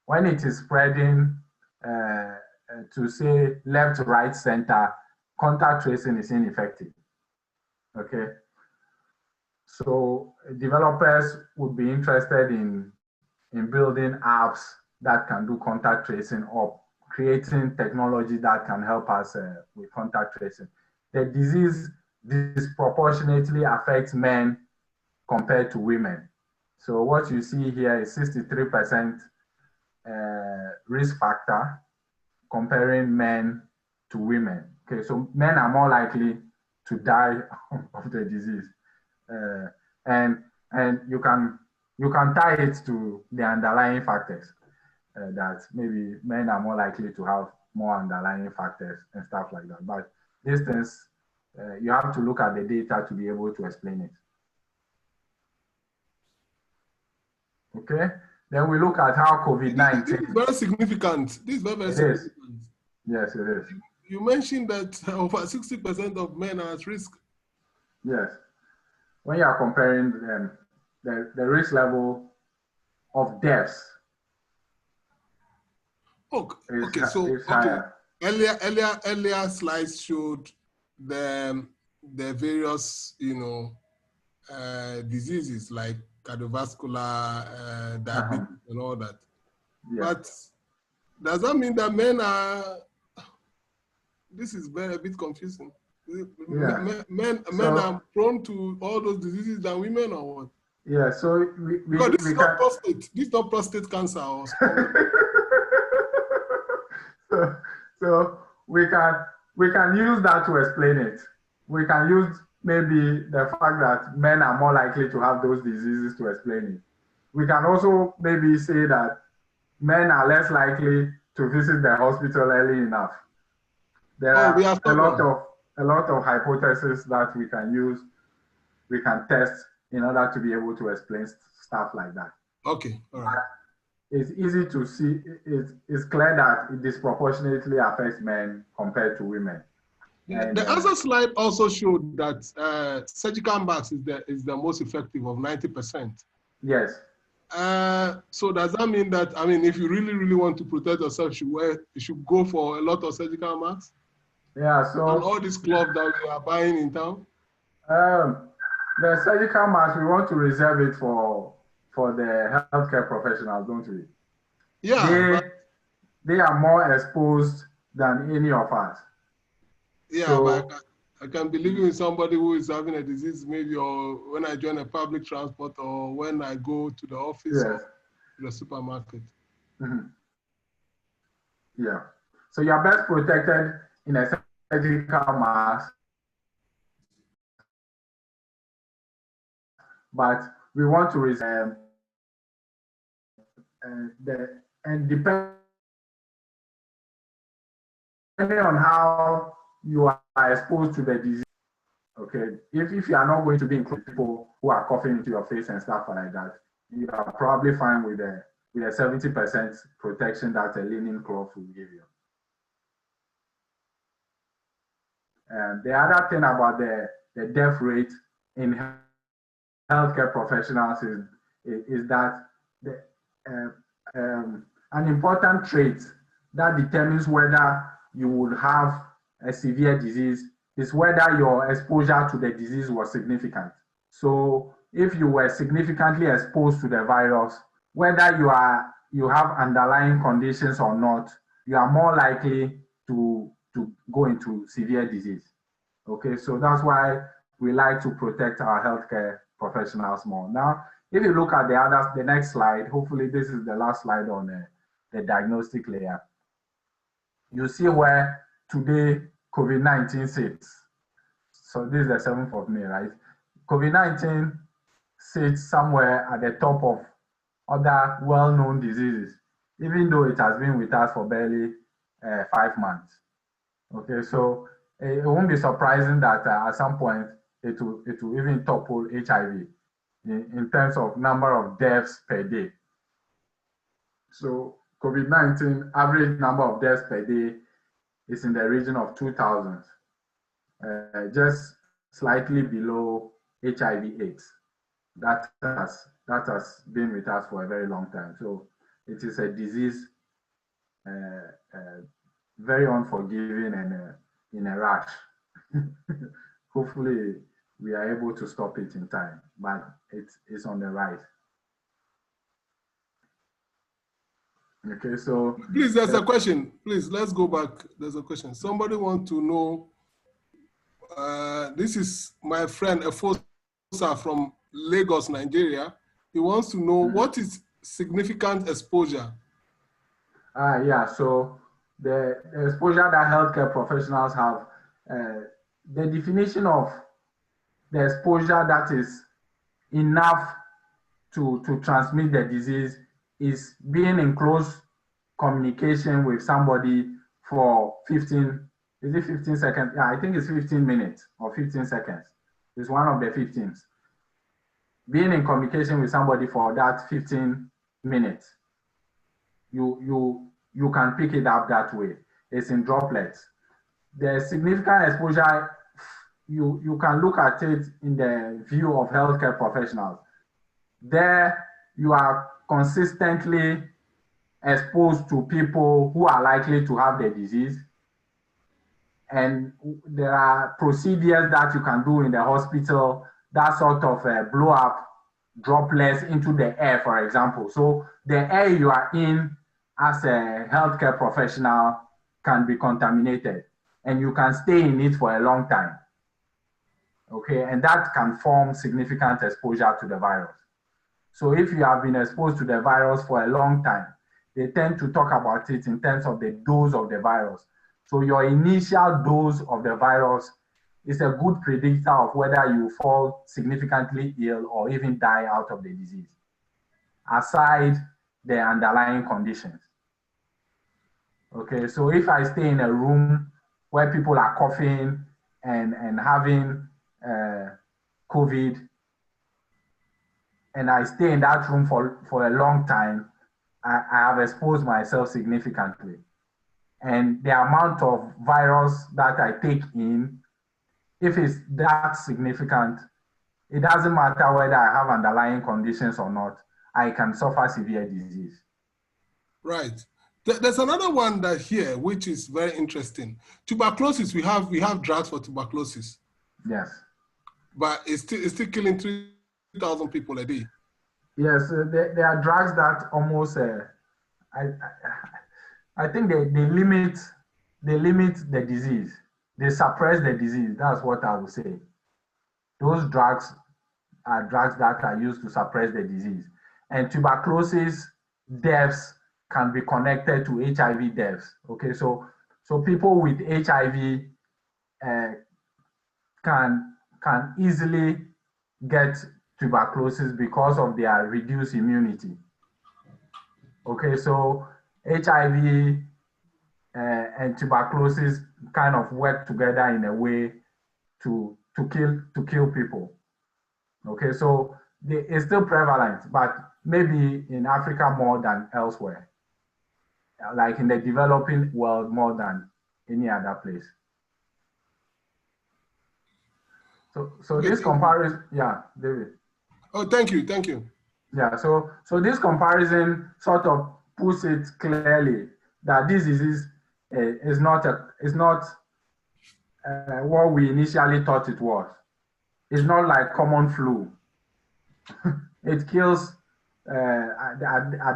When it is spreading to say left, right, center, contact tracing is ineffective, okay? So developers would be interested in building apps that can do contact tracing or creating technology that can help us with contact tracing. The disease disproportionately affects men compared to women. So what you see here is 63% risk factor comparing men to women. Okay, so men are more likely to die of the disease. And you can tie it to the underlying factors that maybe men are more likely to have more underlying factors and stuff like that. But these things, you have to look at the data to be able to explain it. Okay, then we look at how COVID-19. This is very significant. This is very significant. Yes, it is. You mentioned that over 60% of men are at risk. Yes. When you are comparing the risk level of deaths. Okay, so earlier slides showed the various, diseases like cardiovascular, diabetes, and all that. Yeah. But does that mean that men are? This is a bit confusing. Yeah. Men are prone to all those diseases than women, or what? Yeah. So this is not prostate. This is not prostate cancer. Or so we can use that to explain it. We can use maybe the fact that men are more likely to have those diseases to explain it. We can also maybe say that men are less likely to visit the hospital early enough. There are a lot of hypotheses that we can use, we can test in order to be able to explain stuff like that. Okay, all right. It's easy to see, it's clear that it disproportionately affects men compared to women. And, the other slide also showed that surgical masks is the most effective of 90%. Yes. So does that mean that, if you really want to protect yourself, you should go for a lot of surgical masks? Yeah, so. And all these gloves that we are buying in town? The surgical mask, we want to reserve it for the healthcare professionals, don't we? Yeah. They are more exposed than any of us. Yeah, so, but I can be living with somebody who is having a disease, maybe, or when I join a public transport, or when I go to the office or to the supermarket. Mm-hmm. Yeah. So you're best protected in a surgical mask, but we want to reserve and depending on how you are exposed to the disease, okay, if you are not going to be including people who are coughing into your face and stuff like that, you are probably fine with a 70% protection that a linen cloth will give you. And the other thing about the death rate in healthcare professionals is that an important trait that determines whether you would have a severe disease is whether your exposure to the disease was significant. So if you were significantly exposed to the virus, whether you have underlying conditions or not, you are more likely to go into severe disease. Okay, so that's why we like to protect our healthcare professionals more. Now, if you look at the next slide, hopefully this is the last slide on the diagnostic layer. You see where today COVID-19 sits. So this is the 7th of May, right? COVID-19 sits somewhere at the top of other well-known diseases, even though it has been with us for barely 5 months. Okay, so it won't be surprising that at some point it will even topple HIV in terms of number of deaths per day. So COVID-19 average number of deaths per day is in the region of 2,000, just slightly below HIV/AIDS. That has been with us for a very long time. So it is a disease very unforgiving and in a rush. Hopefully we are able to stop it in time, but it's on the rise. Okay, so please, there's a question. Please, let's go back. There's a question. Somebody wants to know. This is my friend Efosa from Lagos, Nigeria. He wants to know what is significant exposure. Yeah. So the exposure that healthcare professionals have, the definition of the exposure that is enough to transmit the disease is being in close communication with somebody for 15 seconds? Yeah, I think it's 15 minutes or 15 seconds. It's one of the 15s. Being in communication with somebody for that 15 minutes, you can pick it up that way. It's in droplets. The significant exposure, you can look at it in the view of healthcare professionals. There, you are consistently exposed to people who are likely to have the disease. And there are procedures that you can do in the hospital that sort of blow up droplets into the air, for example. So the air you are in as a healthcare professional can be contaminated and you can stay in it for a long time. Okay, and that can form significant exposure to the virus. So if you have been exposed to the virus for a long time, they tend to talk about it in terms of the dose of the virus. So your initial dose of the virus is a good predictor of whether you fall significantly ill or even die out of the disease, aside the underlying conditions. Okay, so if I stay in a room where people are coughing and having COVID, and I stay in that room for a long time, I have exposed myself significantly. And the amount of virus that I take in, if it's that significant, it doesn't matter whether I have underlying conditions or not, I can suffer severe disease. Right. There's another one that here, which is very interesting. Tuberculosis, we have drugs for tuberculosis. Yes. But it's still killing 3,000 people a day. Yes, there are drugs that almost, I think they limit the disease. They suppress the disease. That's what I would say. Those drugs are drugs that are used to suppress the disease. And tuberculosis deaths can be connected to HIV deaths. Okay, so people with HIV can easily get tuberculosis because of their reduced immunity. Okay, so HIV and tuberculosis kind of work together in a way to kill people. Okay, so it's still prevalent, but maybe in Africa more than elsewhere, like in the developing world more than any other place. So okay, this comparison, yeah, David. Oh, thank you. Yeah, so this comparison sort of puts it clearly that this disease is not what we initially thought it was. It's not like common flu. It kills, at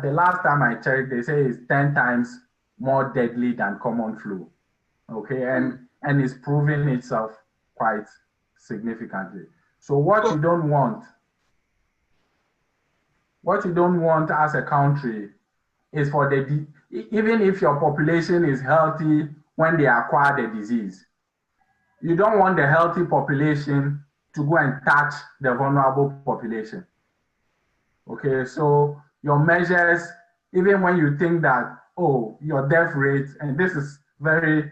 the last time I checked, they say it's 10 times more deadly than common flu. Okay, and it's proving itself quite significantly. So what you don't want as a country is for even if your population is healthy when they acquire the disease, you don't want the healthy population to go and touch the vulnerable population. Okay, so your measures, even when you think that, oh, your death rate, and this is very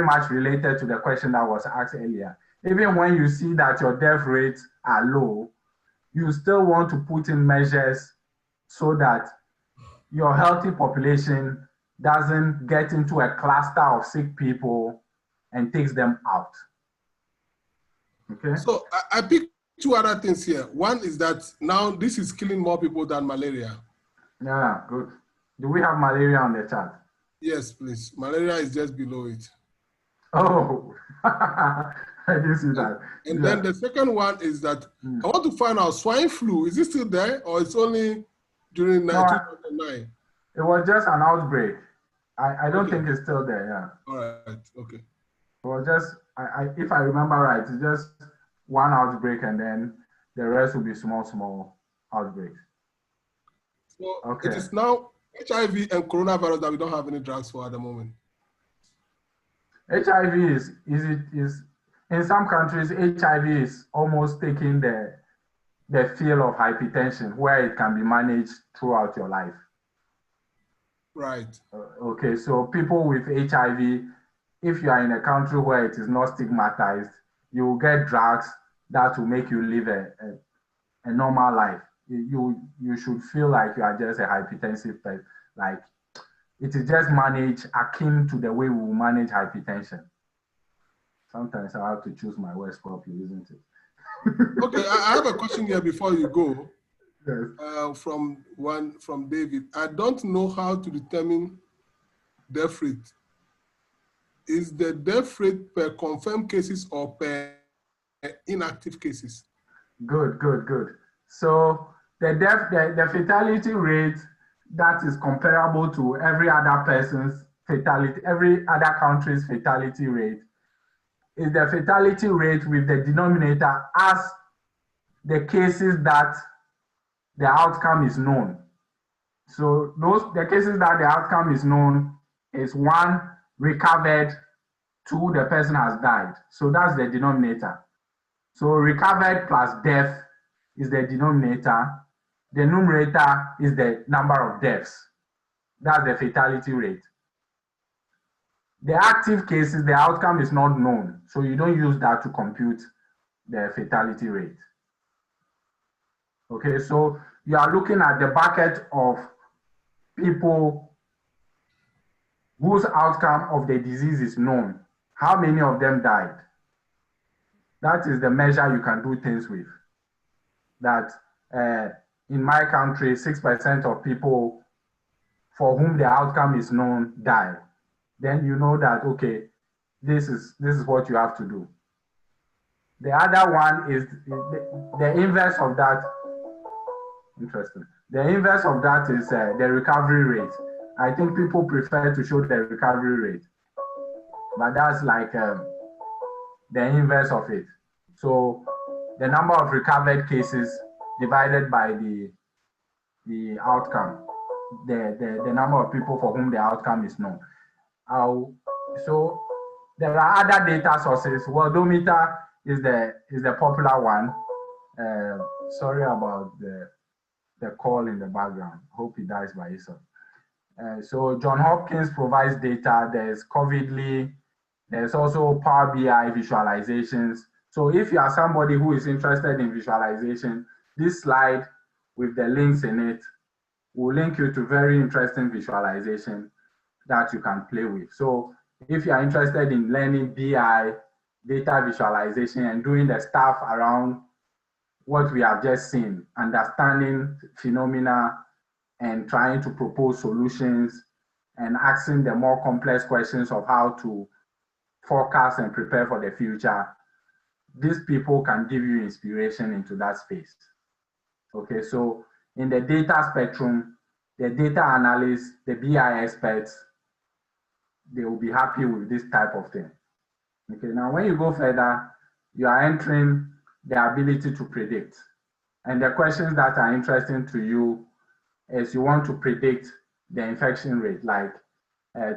much related to the question that was asked earlier, even when you see that your death rates are low, you still want to put in measures so that your healthy population doesn't get into a cluster of sick people and takes them out. Okay. So I picked two other things here. One is that now this is killing more people than malaria. Yeah, good. Do we have malaria on the chart? Yes, please. Malaria is just below it. Oh, I didn't see that. And then the second one is that I want to find out swine flu. Is it still there or it's only during 2009? It was just an outbreak. I don't think it's still there, yeah. All right, okay. It was just, if I remember right, it's just one outbreak and then the rest will be small outbreaks. So it is now HIV and coronavirus that we don't have any drugs for at the moment. HIV is in some countries, HIV is almost taking the feel of hypertension where it can be managed throughout your life. Right. Okay, so people with HIV, if you are in a country where it is not stigmatized, you will get drugs that will make you live a normal life. You should feel like you are just a hypertensive person. Like it is just managed akin to the way we will manage hypertension. Sometimes I have to choose my words properly, isn't it? Okay, I have a question here before you go. Yes. From David. I don't know how to determine death rate. Is the death rate per confirmed cases or per inactive cases? Good. So the fatality rate that is comparable to every other person's fatality, every other country's fatality rate, is the fatality rate with the denominator as the cases that the outcome is known. So the cases that the outcome is known is 1, recovered, 2, the person has died. So that's the denominator. So recovered plus death is the denominator. The numerator is the number of deaths. That's the fatality rate. The active cases, the outcome is not known. So you don't use that to compute the fatality rate. Okay, so you are looking at the bucket of people whose outcome of the disease is known. How many of them died? That is the measure you can do things with. That in my country, 6% of people for whom the outcome is known die. Then you know that, okay, this is what you have to do. The other one is the inverse of that. Interesting. The inverse of that is the recovery rate. I think people prefer to show the recovery rate, but that's like the inverse of it. So the number of recovered cases divided by the outcome, the number of people for whom the outcome is known. So there are other data sources. Worldometer is the popular one. Sorry about the call in the background. Hope it dies by itself. So John Hopkins provides data. There's COVIDly. There's also Power BI visualizations. So if you are somebody who is interested in visualization, this slide with the links in it will link you to very interesting visualization that you can play with. So if you are interested in learning BI, data visualization, and doing the stuff around what we have just seen, understanding phenomena and trying to propose solutions and asking the more complex questions of how to forecast and prepare for the future, these people can give you inspiration into that space. Okay, so in the data spectrum, the data analysts, the BI experts, they will be happy with this type of thing. Okay, now when you go further, you are entering the ability to predict. And the questions that are interesting to you is you want to predict the infection rate. Like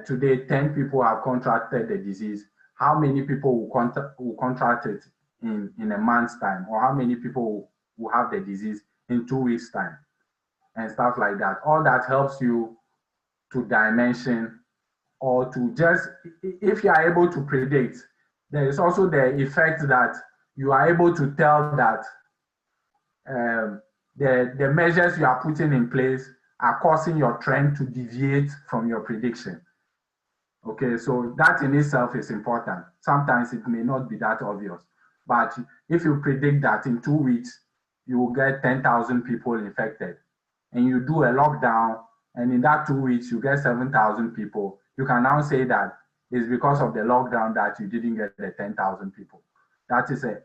today, 10 people have contracted the disease. How many people will contract it in a month's time? Or how many people will have the disease in 2 weeks' time? And stuff like that. All that helps you to dimension or to just, if you are able to predict, there is also the effect that you are able to tell that the measures you are putting in place are causing your trend to deviate from your prediction. Okay, so that in itself is important. Sometimes it may not be that obvious, but if you predict that in 2 weeks, you will get 10,000 people infected, and you do a lockdown, and in that 2 weeks, you get 7,000 people, you can now say that it's because of the lockdown that you didn't get the 10,000 people. That is a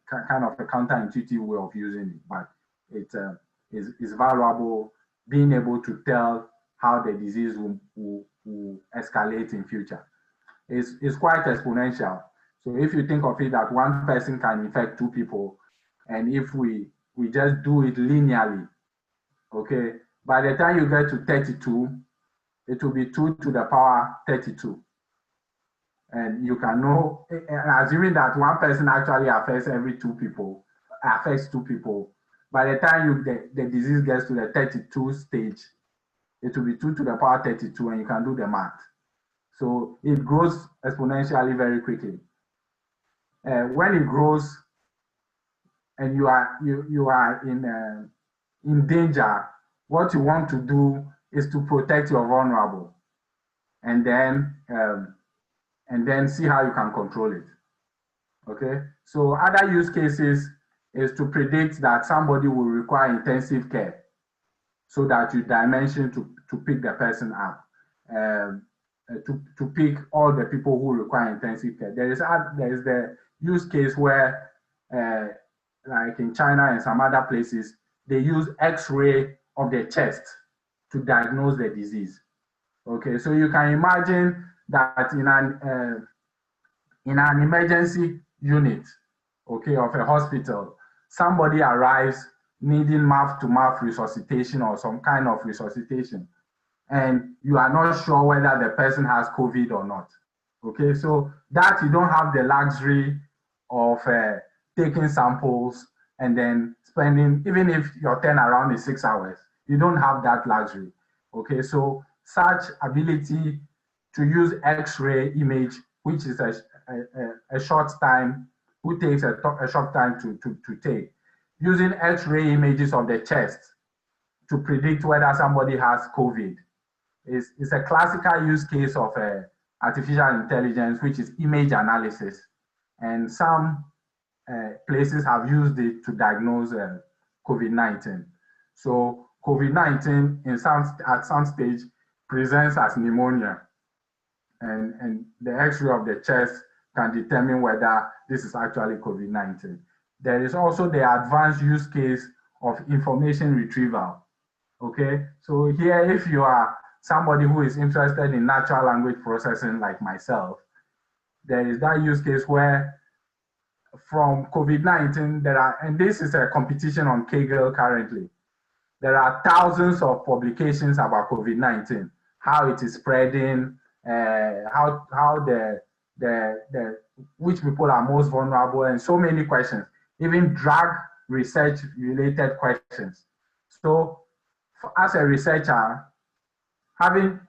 kind of a counterintuitive way of using it, but it is valuable being able to tell how the disease will escalate in future. It's quite exponential. So if you think of it that one person can infect 2 people, and if we just do it linearly, okay, by the time you get to 32, it will be 2 to the power 32. And you can know, and assuming that one person actually affects 2 people, by the time the disease gets to the 32 stage, it will be 2 to the power 32, and you can do the math. So it grows exponentially very quickly. When it grows, and you are in danger, what you want to do is to protect your vulnerable, and then see how you can control it. Okay, so other use cases is to predict that somebody will require intensive care, so that you dimension to pick the person up, to pick all the people who require intensive care. There is the use case where, like in China and some other places, they use X-ray of the chest to diagnose the disease. Okay, so you can imagine that in an emergency unit, okay, of a hospital, somebody arrives needing mouth-to-mouth resuscitation or some kind of resuscitation, and you are not sure whether the person has COVID or not. Okay, so that you don't have the luxury of taking samples and then spending, even if your turnaround is 6 hours, you don't have that luxury. Okay, so such ability to use X-ray image, which is a short time, who takes a short time to take, using X-ray images of the chest to predict whether somebody has COVID is a classical use case of artificial intelligence, which is image analysis. And some places have used it to diagnose COVID-19. So COVID-19 at some stage presents as pneumonia, and the X-ray of the chest can determine whether this is actually COVID-19. There is also the advanced use case of information retrieval. Okay, so here, if you are somebody who is interested in natural language processing like myself, there is that use case where from COVID-19, and this is a competition on Kaggle currently, there are thousands of publications about COVID-19, how it is spreading, how which people are most vulnerable, and so many questions, even drug research related questions. So as a researcher,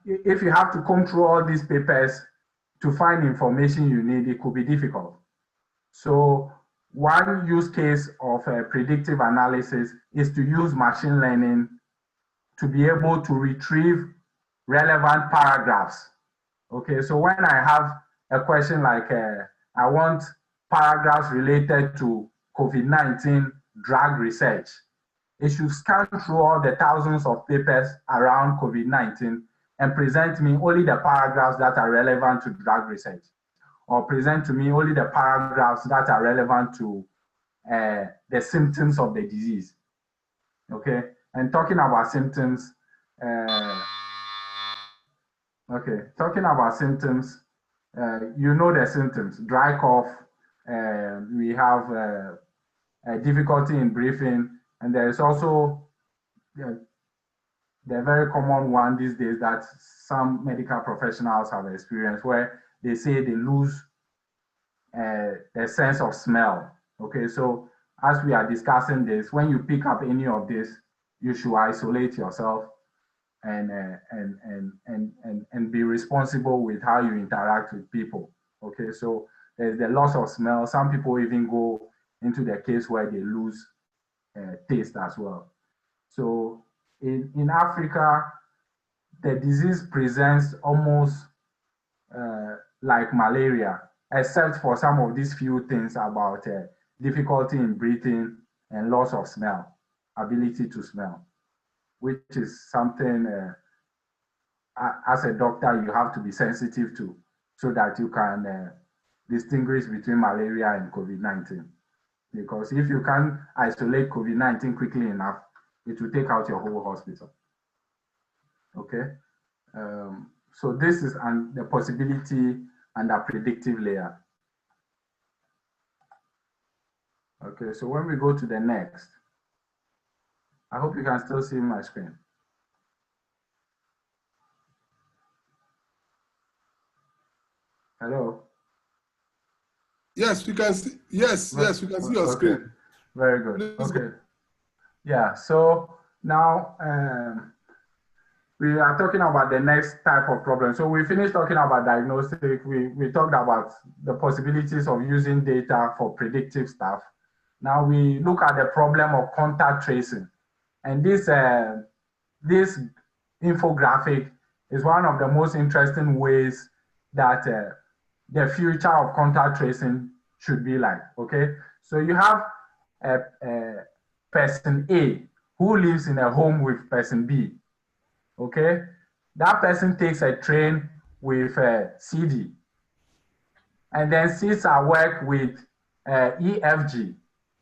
if you have to comb through all these papers to find information you need, it could be difficult. So one use case of predictive analysis is to use machine learning to be able to retrieve relevant paragraphs. Okay, so when I have a question like, I want paragraphs related to COVID-19 drug research, it should scan through all the thousands of papers around COVID-19 and present me only the paragraphs that are relevant to drug research. or present to me only the paragraphs that are relevant to the symptoms of the disease. Okay, and talking about symptoms, you know the symptoms: dry cough, we have difficulty in breathing, and there is also the very common one these days that some medical professionals have experienced, where they say they lose the sense of smell. Okay, so as we are discussing this, when you pick up any of this, you should isolate yourself and be responsible with how you interact with people. Okay, so there's the loss of smell. Some people even go into the case where they lose taste as well. So in Africa, the disease presents almost like malaria, except for some of these few things about difficulty in breathing and loss of smell, ability to smell, which is something as a doctor you have to be sensitive to, so that you can distinguish between malaria and COVID-19. Because if you can't isolate COVID-19 quickly enough, it will take out your whole hospital. Okay, so this is the possibility and a predictive layer. Okay, so when we go to the next, I hope you can still see my screen. Hello? Yes, we can see. Yes, yes, we can see your screen. Very good. Please okay. Yeah, so now we are talking about the next type of problem. So we finished talking about diagnostic. We talked about the possibilities of using data for predictive stuff. Now we look at the problem of contact tracing. And this infographic is one of the most interesting ways that the future of contact tracing should be like, okay? So you have a person A who lives in a home with person B, okay? That person takes a train with CD and then sits at work with EFG,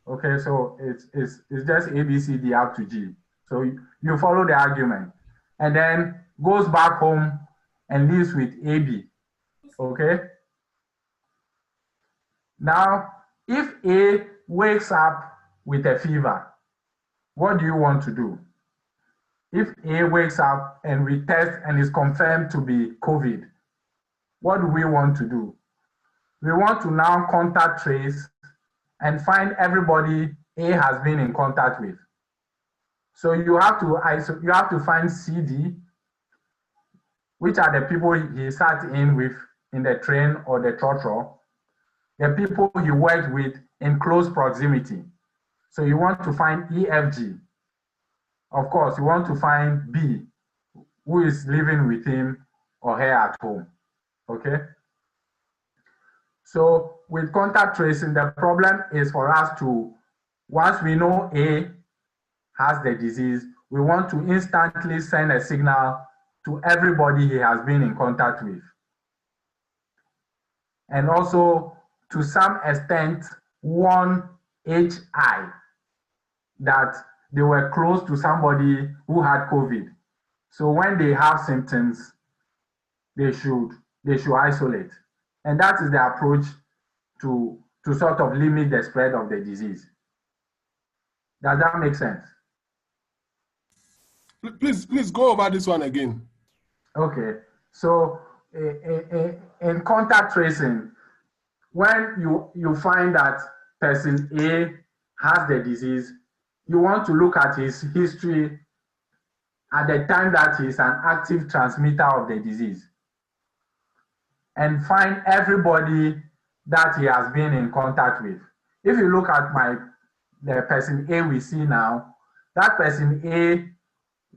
okay? So it's just A, B, C, D up to G. So you follow the argument, and then goes back home and lives with AB, okay? Now, if A wakes up with a fever, what do you want to do? If A wakes up and we test and is confirmed to be COVID, what do we want to do? We want to now contact trace and find everybody A has been in contact with. So you have to find CD, which are the people he sat in with in the train or the trotro, the people he worked with in close proximity. So you want to find EFG. Of course, you want to find B, who is living with him or her at home, okay? So with contact tracing, the problem is for us to, once we know A has the disease, we want to instantly send a signal to everybody he has been in contact with. And also, to some extent, warn HI that they were close to somebody who had COVID. So when they have symptoms, they should isolate. And that is the approach to sort of limit the spread of the disease. Does that make sense? Please go over this one again. Okay, so in contact tracing, when you find that person A has the disease, you want to look at his history at the time that he's an active transmitter of the disease and find everybody that he has been in contact with. If you look at the person A we see now, that person A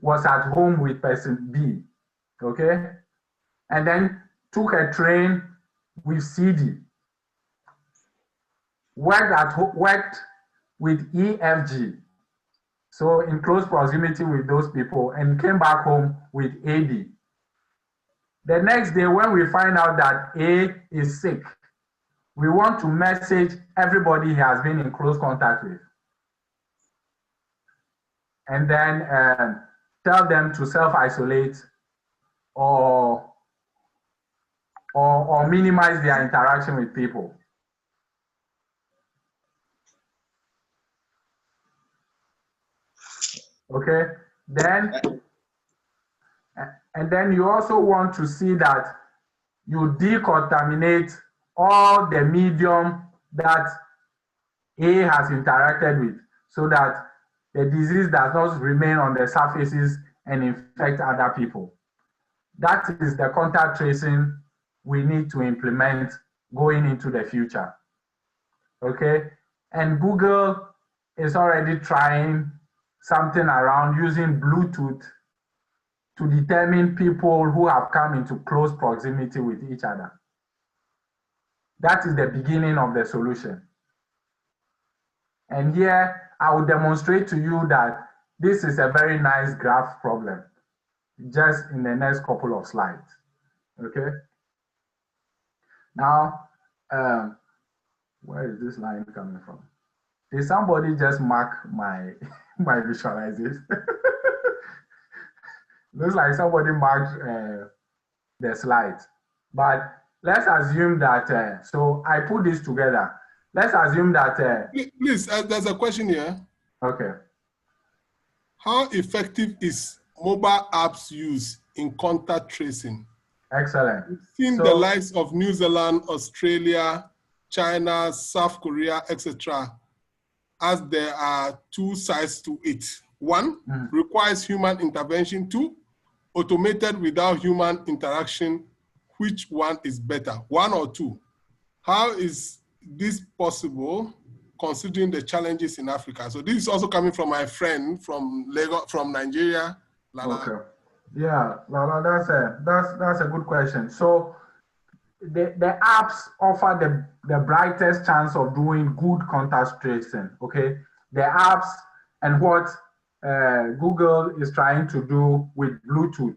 was at home with person B, okay? And then took a train with CD, worked with EFG, so in close proximity with those people, and came back home with AB. The next day, when we find out that A is sick we want to message everybody he has been in close contact with. And then tell them to self-isolate or minimize their interaction with people. Okay, then, and then you also want to see that you decontaminate all the medium that A has interacted with, so that the disease does not remain on the surfaces and infect other people. That is the contact tracing we need to implement going into the future. Okay, and Google is already trying something around using Bluetooth to determine people who have come into close proximity with each other. That is the beginning of the solution. And here I will demonstrate to you that this is a very nice graph problem, just in the next couple of slides. Okay. Now, where is this line coming from? Did somebody just mark my my visualization? Looks like somebody marked the slides. But let's assume that, so I put this together. Let's assume that... Please, there's a question here. Okay. How effective is mobile apps use in contact tracing? Excellent. We've seen the likes of New Zealand, Australia, China, South Korea, etc., as there are two sides to it. One, requires human intervention. Two, automated without human interaction. Which one is better, one or two? How is this possible considering the challenges in Africa? So this is also coming from my friend from Lagos, from Nigeria, Lala. Okay. Yeah, Lala, that's a good question. So the apps offer the brightest chance of doing good contact tracing, okay? The apps and what Google is trying to do with Bluetooth.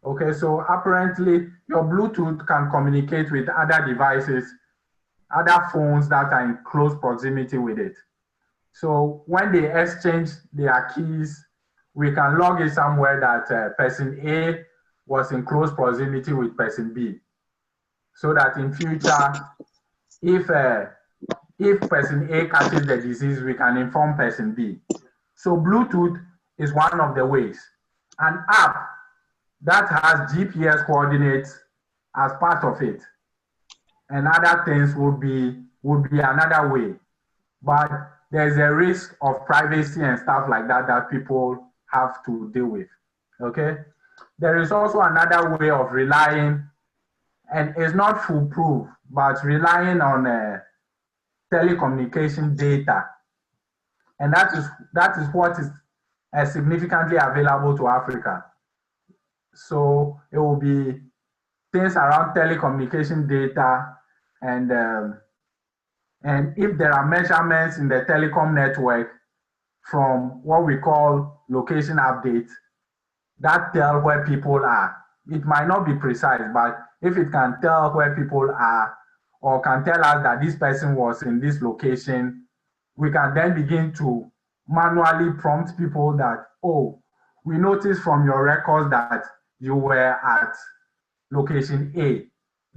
Okay, so apparently your Bluetooth can communicate with other devices, other phones that are in close proximity with it. So when they exchange their keys, we can log it somewhere that person A was in close proximity with person B. So that in future, if person A catches the disease, we can inform person B. So Bluetooth is one of the ways. An app that has GPS coordinates as part of it, and other things would be another way. But there's a risk of privacy and stuff like that that people have to deal with. Okay. There is also another way of relying, and it's not foolproof, but relying on telecommunication data. And that is what is significantly available to Africa. So it will be things around telecommunication data, and if there are measurements in the telecom network from what we call location updates that tell where people are. It might not be precise, but if it can tell where people are, or can tell us that this person was in this location, we can then begin to manually prompt people that, oh, we noticed from your records that you were at location A.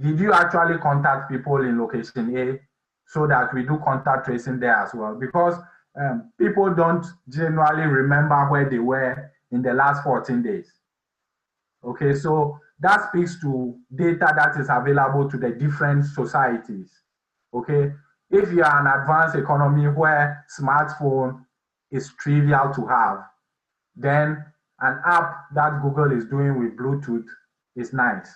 Did you actually contact people in location A? So that we do contact tracing there as well, because people don't generally remember where they were in the last 14 days. Okay, so that speaks to data that is available to the different societies. Okay, if you are an advanced economy where smartphone is trivial to have, then an app that Google is doing with Bluetooth is nice,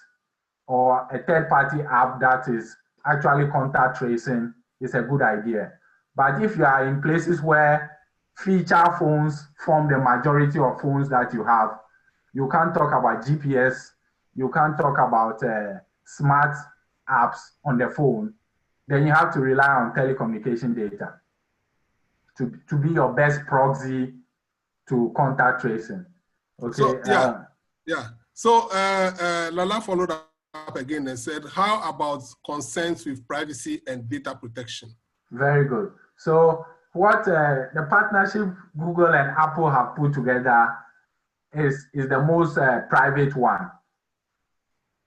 or a third-party app that is actually contact tracing is a good idea. But if you are in places where feature phones form the majority of phones that you have, you can't talk about GPS, you can't talk about smart apps on the phone, then you have to rely on telecommunication data to be your best proxy to contact tracing. Okay. So, yeah. So Lala followed up up again and said, how about concerns with privacy and data protection? Very good. So what the partnership Google and Apple have put together is the most private one.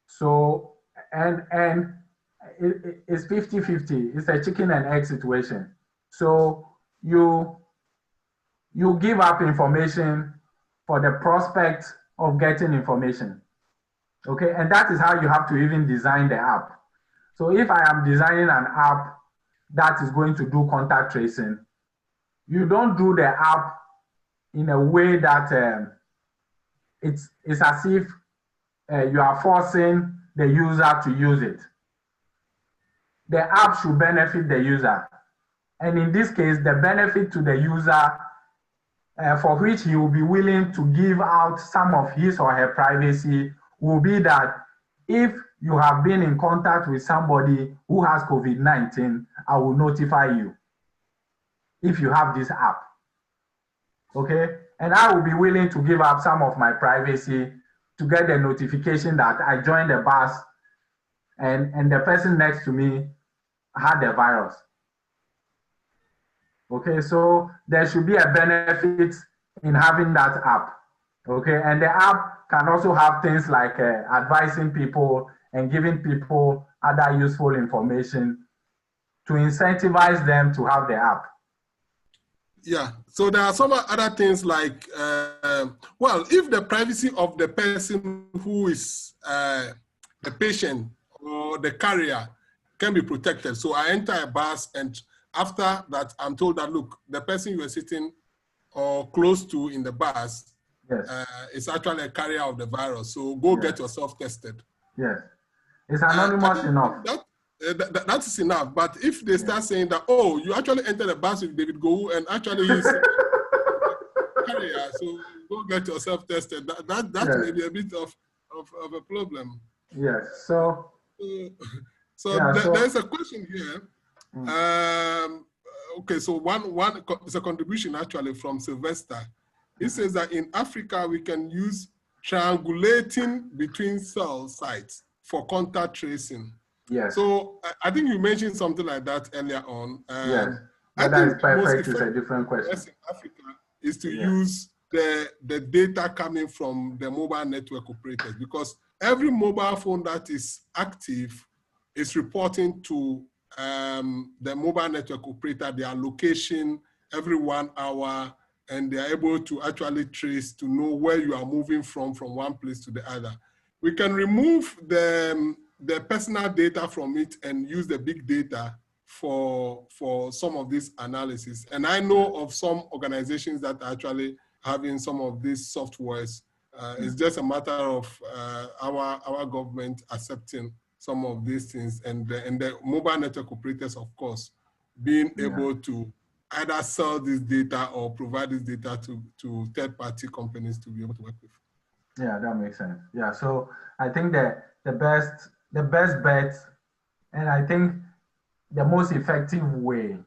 So, and it's 50-50. It's a chicken and egg situation. So you give up information for the prospect of getting information. Okay, and that is how you have to even design the app. So if I am designing an app that is going to do contact tracing, you don't do the app in a way that it's as if you are forcing the user to use it. The app should benefit the user. And in this case, the benefit to the user for which he will be willing to give out some of his or her privacy will be that if you have been in contact with somebody who has COVID-19, I will notify you if you have this app, okay? And I will be willing to give up some of my privacy to get the notification that I joined the bus and the person next to me had the virus. Okay, so there should be a benefit in having that app, okay? And the app can also have things like advising people and giving people other useful information to incentivize them to have the app. Yeah, so there are some other things like, well, if the privacy of the person who is the patient or the carrier can be protected. So I enter a bus and after that, I'm told that, look, the person you are sitting or close to in the bus Yes. is actually a carrier of the virus. So go Yes. get yourself tested. Yes, it's anonymous enough. That is enough. But if they start saying that, oh, you actually entered the bus with David Gowu and actually he's a carrier, so go get yourself tested. That Yes. may be a bit of a problem. Yes, so There's a question here. Okay, so it's a contribution actually from Sylvester. He says that in Africa, we can use triangulating between cell sites for contact tracing. yes. So I think you mentioned something like that earlier on. Yes, I but that is think the most perfect. It's a effective different question. in Africa is to use the data coming from the mobile network operators, because every mobile phone that is active is reporting to the mobile network operator their location every 1 hour, and they are able to actually trace to know where you are moving from one place to the other. We can remove the personal data from it and use the big data for some of this analysis. And I know of some organizations that are actually having some of these softwares. It's just a matter of our government accepting some of these things, and the mobile network operators, of course, being able to either sell this data or provide this data to third-party companies to be able to work with. Yeah, that makes sense. Yeah, so I think that the best bet, and I think the most effective way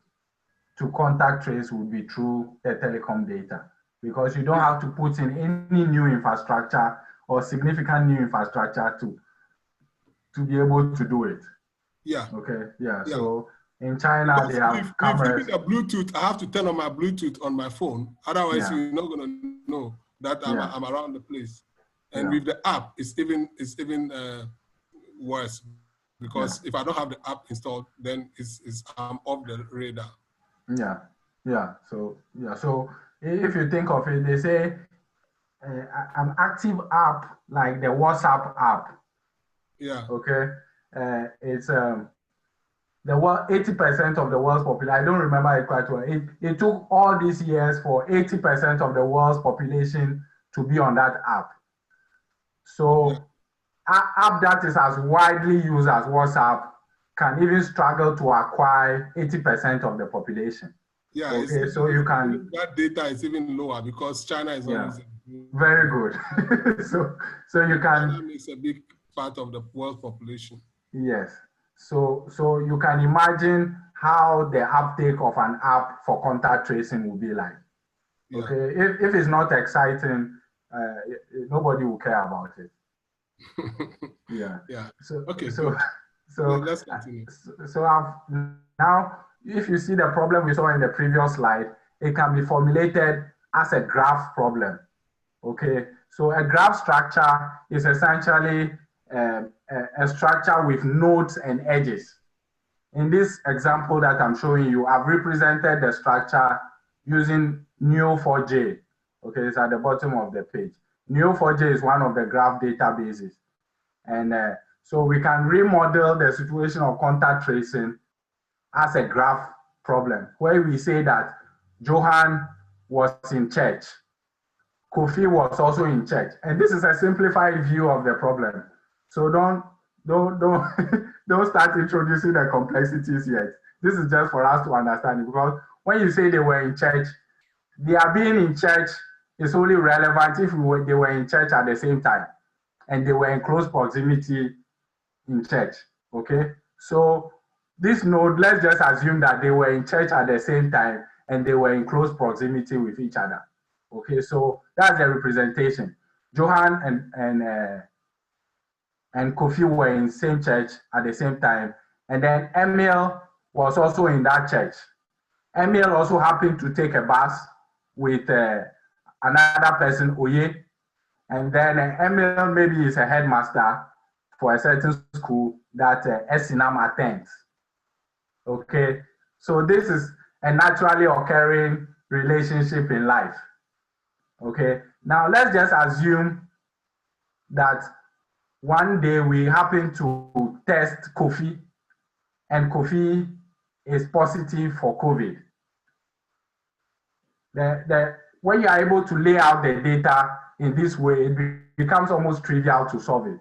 to contact trace would be through the telecom data, because you don't have to put in any new infrastructure or significant new infrastructure to be able to do it. Yeah. Okay. Yeah. So in China, they have cameras. If the Bluetooth, I have to turn on my Bluetooth on my phone. Otherwise, you're not going to know that I'm around the place. And with the app, it's even worse, because if I don't have the app installed, then I'm off the radar. Yeah. Yeah. So if you think of it, they say an active app like the WhatsApp app. Yeah. Okay. It's the world 80% of the world's population. I don't remember it quite well. It took all these years for 80% of the world's population to be on that app. So, an app that is as widely used as WhatsApp can even struggle to acquire 80% of the population. Yeah. Okay. So you can. That data is even lower because China is not using. Very good. so you can. China makes a big part of the world population. Yes. So you can imagine how the uptake of an app for contact tracing will be like. Okay. If it's not exciting, nobody will care about it. Yeah. Yeah. So, Okay. so, Let's continue. So now, if you see the problem we saw in the previous slide, it can be formulated as a graph problem. Okay. So a graph structure is essentially a structure with nodes and edges. In this example that I'm showing you, I've represented the structure using Neo4j. Okay, it's at the bottom of the page. Neo4j is one of the graph databases. And so we can remodel the situation of contact tracing as a graph problem, where we say that Johan was in church, Kofi was also in church. And this is a simplified view of the problem. So don't don't start introducing the complexities yet. This is just for us to understand it, because when you say they were in church, their being in church is only relevant if they were in church at the same time and they were in close proximity in church. Okay, so this node, let's just assume that they were in church at the same time and they were in close proximity with each other. Okay, so that's the representation. Johan and Kofi were in same church at the same time, and then Emil was also in that church. Emil also happened to take a bus with another person, Oye, and then Emil maybe is a headmaster for a certain school that Esinam attends. Okay, so this is a naturally occurring relationship in life. Okay, now let's just assume that one day we happen to test Kofi and Kofi is positive for COVID. When you are able to lay out the data in this way, it becomes almost trivial to solve it.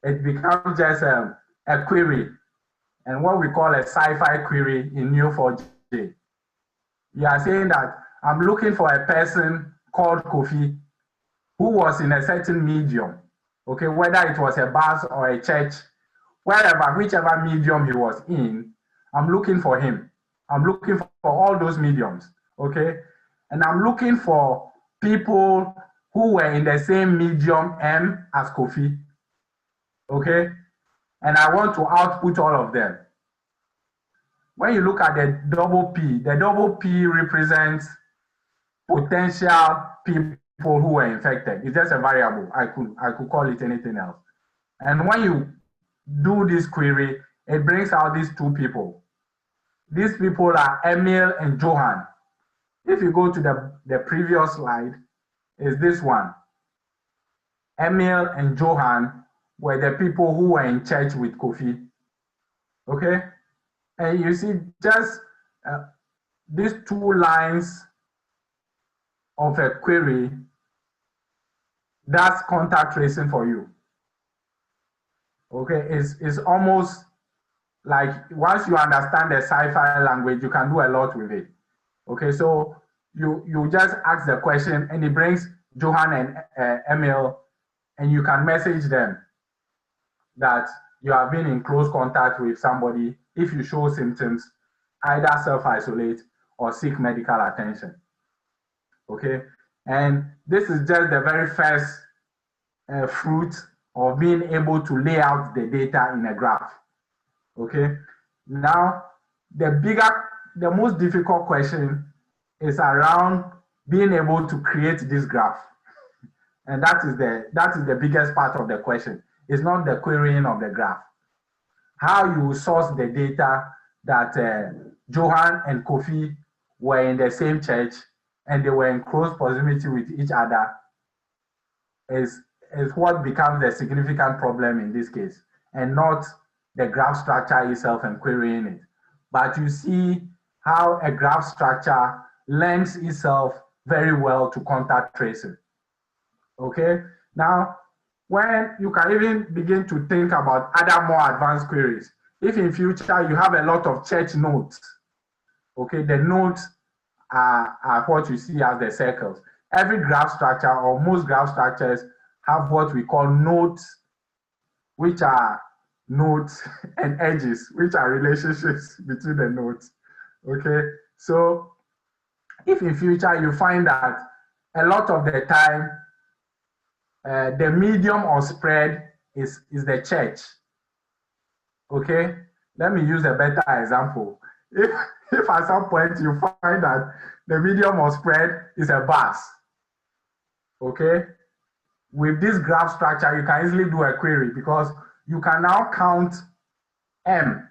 It becomes just a query, and what we call a sci-fi query in Neo4j. You are saying that I'm looking for a person called Kofi who was in a certain medium, okay, whether it was a bus or a church, whichever medium he was in, I'm looking for him. I'm looking for all those mediums, okay? And I'm looking for people who were in the same medium M as Kofi, okay? And I want to output all of them. When you look at the double P represents potential people who were infected. It's just a variable. I could call it anything else. And when you do this query, it brings out these two people. These people are Emil and Johan. If you go to the previous slide, is this one. Emil and Johan were the people who were in church with Kofi. Okay? And you see just these two lines of a query, that's contact tracing for you. Okay, it's almost like once you understand the sci-fi language, you can do a lot with it. Okay, so you just ask the question and it brings Johan and Emil, and you can message them that you have been in close contact with somebody. If you show symptoms, either self-isolate or seek medical attention. Okay, and this is just the very first fruit of being able to lay out the data in a graph. Okay, now the most difficult question is around being able to create this graph, and that is the biggest part of the question. It's not the querying of the graph. How you source the data that Johan and Kofi were in the same church and they were in close proximity with each other is what becomes the significant problem in this case, and not the graph structure itself and querying it. But you see how a graph structure lends itself very well to contact tracing. Okay, now when you can even begin to think about other more advanced queries. If in future you have a lot of church nodes, okay, the nodes are what you see as the circles. Every graph structure, or most graph structures, have what we call nodes, which are nodes, and edges, which are relationships between the nodes. Okay, so if in future you find that a lot of the time the medium or spread is the church. Okay, let me use a better example. If at some point you find that the medium of spread is a bus, okay, with this graph structure, you can easily do a query because you can now count M,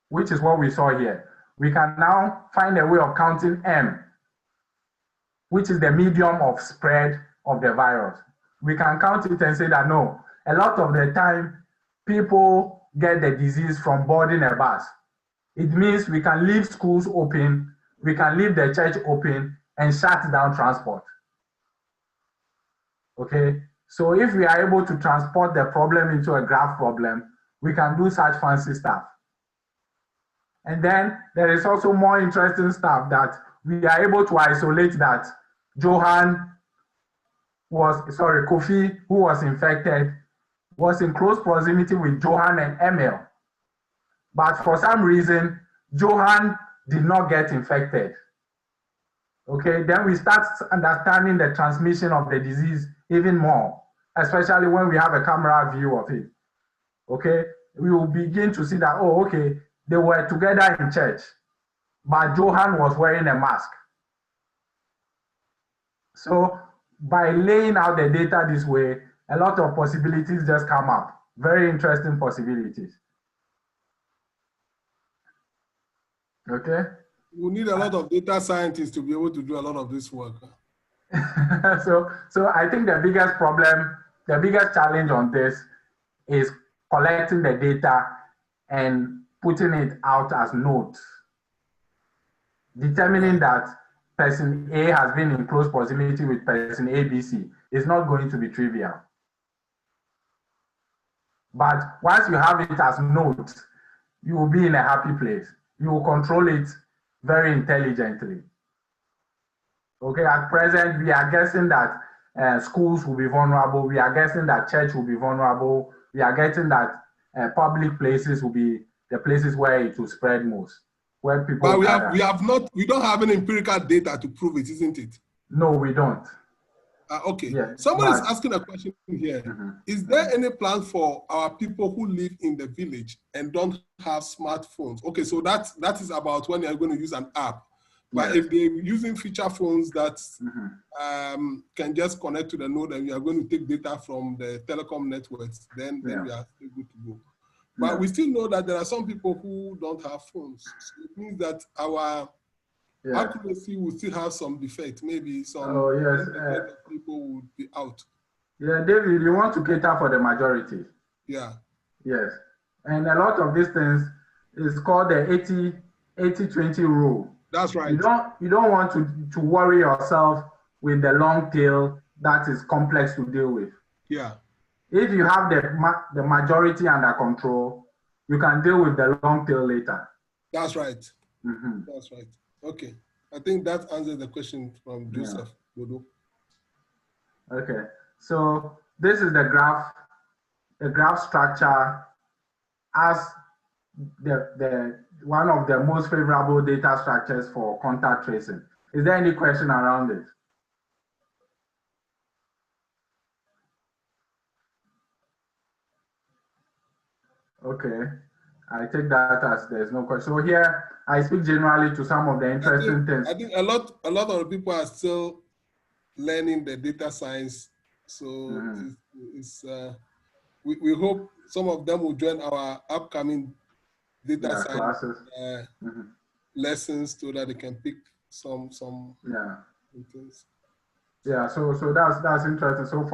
which is what we saw here. We can now find a way of counting M, which is the medium of spread of the virus. We can count it and say that no, a lot of the time people get the disease from boarding a bus. It means we can leave schools open, we can leave the church open and shut down transport. Okay, so if we are able to transport the problem into a graph problem, we can do such fancy stuff. And then there is also more interesting stuff that we are able to isolate that Kofi, who was infected, was in close proximity with Johan and Emil. But for some reason, Johan did not get infected. Okay, then we start understanding the transmission of the disease even more, especially when we have a camera view of it. Okay, we will begin to see that, oh, okay, they were together in church, but Johan was wearing a mask. So by laying out the data this way, a lot of possibilities just come up. Very interesting possibilities. Okay. We need a lot of data scientists to be able to do a lot of this work. So I think the biggest problem, the biggest challenge on this is collecting the data and putting it out as notes. Determining that person A has been in close proximity with person ABC is not going to be trivial. But once you have it as notes, you will be in a happy place. You will control it very intelligently. Okay, at present, we are guessing that schools will be vulnerable. We are guessing that church will be vulnerable. We are getting that public places will be the places where it will spread most, where people. But we don't have any empirical data to prove it, isn't it? No, we don't. Okay. Yeah, Someone is asking a question here. Is there any plan for our people who live in the village and don't have smartphones? Okay, so that is about when you're going to use an app. But if they're using feature phones that can just connect to the node and we are going to take data from the telecom networks, then we are still good to go. But we still know that there are some people who don't have phones. So it means that our accuracy will still have some defect. Maybe some people would be out. Yeah, David, you want to cater for the majority. Yeah. Yes. And a lot of these things is called the 80-20 rule. That's right. You don't want to worry yourself with the long tail that is complex to deal with. Yeah. If you have the majority under control, you can deal with the long tail later. That's right. That's right. Okay. I think that answers the question from Joseph. Okay. So this is the graph structure as the one of the most favorable data structures for contact tracing. Is there any question around it? Okay, I take that as there's no question. So here, I speak generally to some of the interesting things. I think a lot of the people are still learning the data science. So we hope some of them will join our upcoming data science lessons so that they can pick some things. Yeah, so that's interesting. So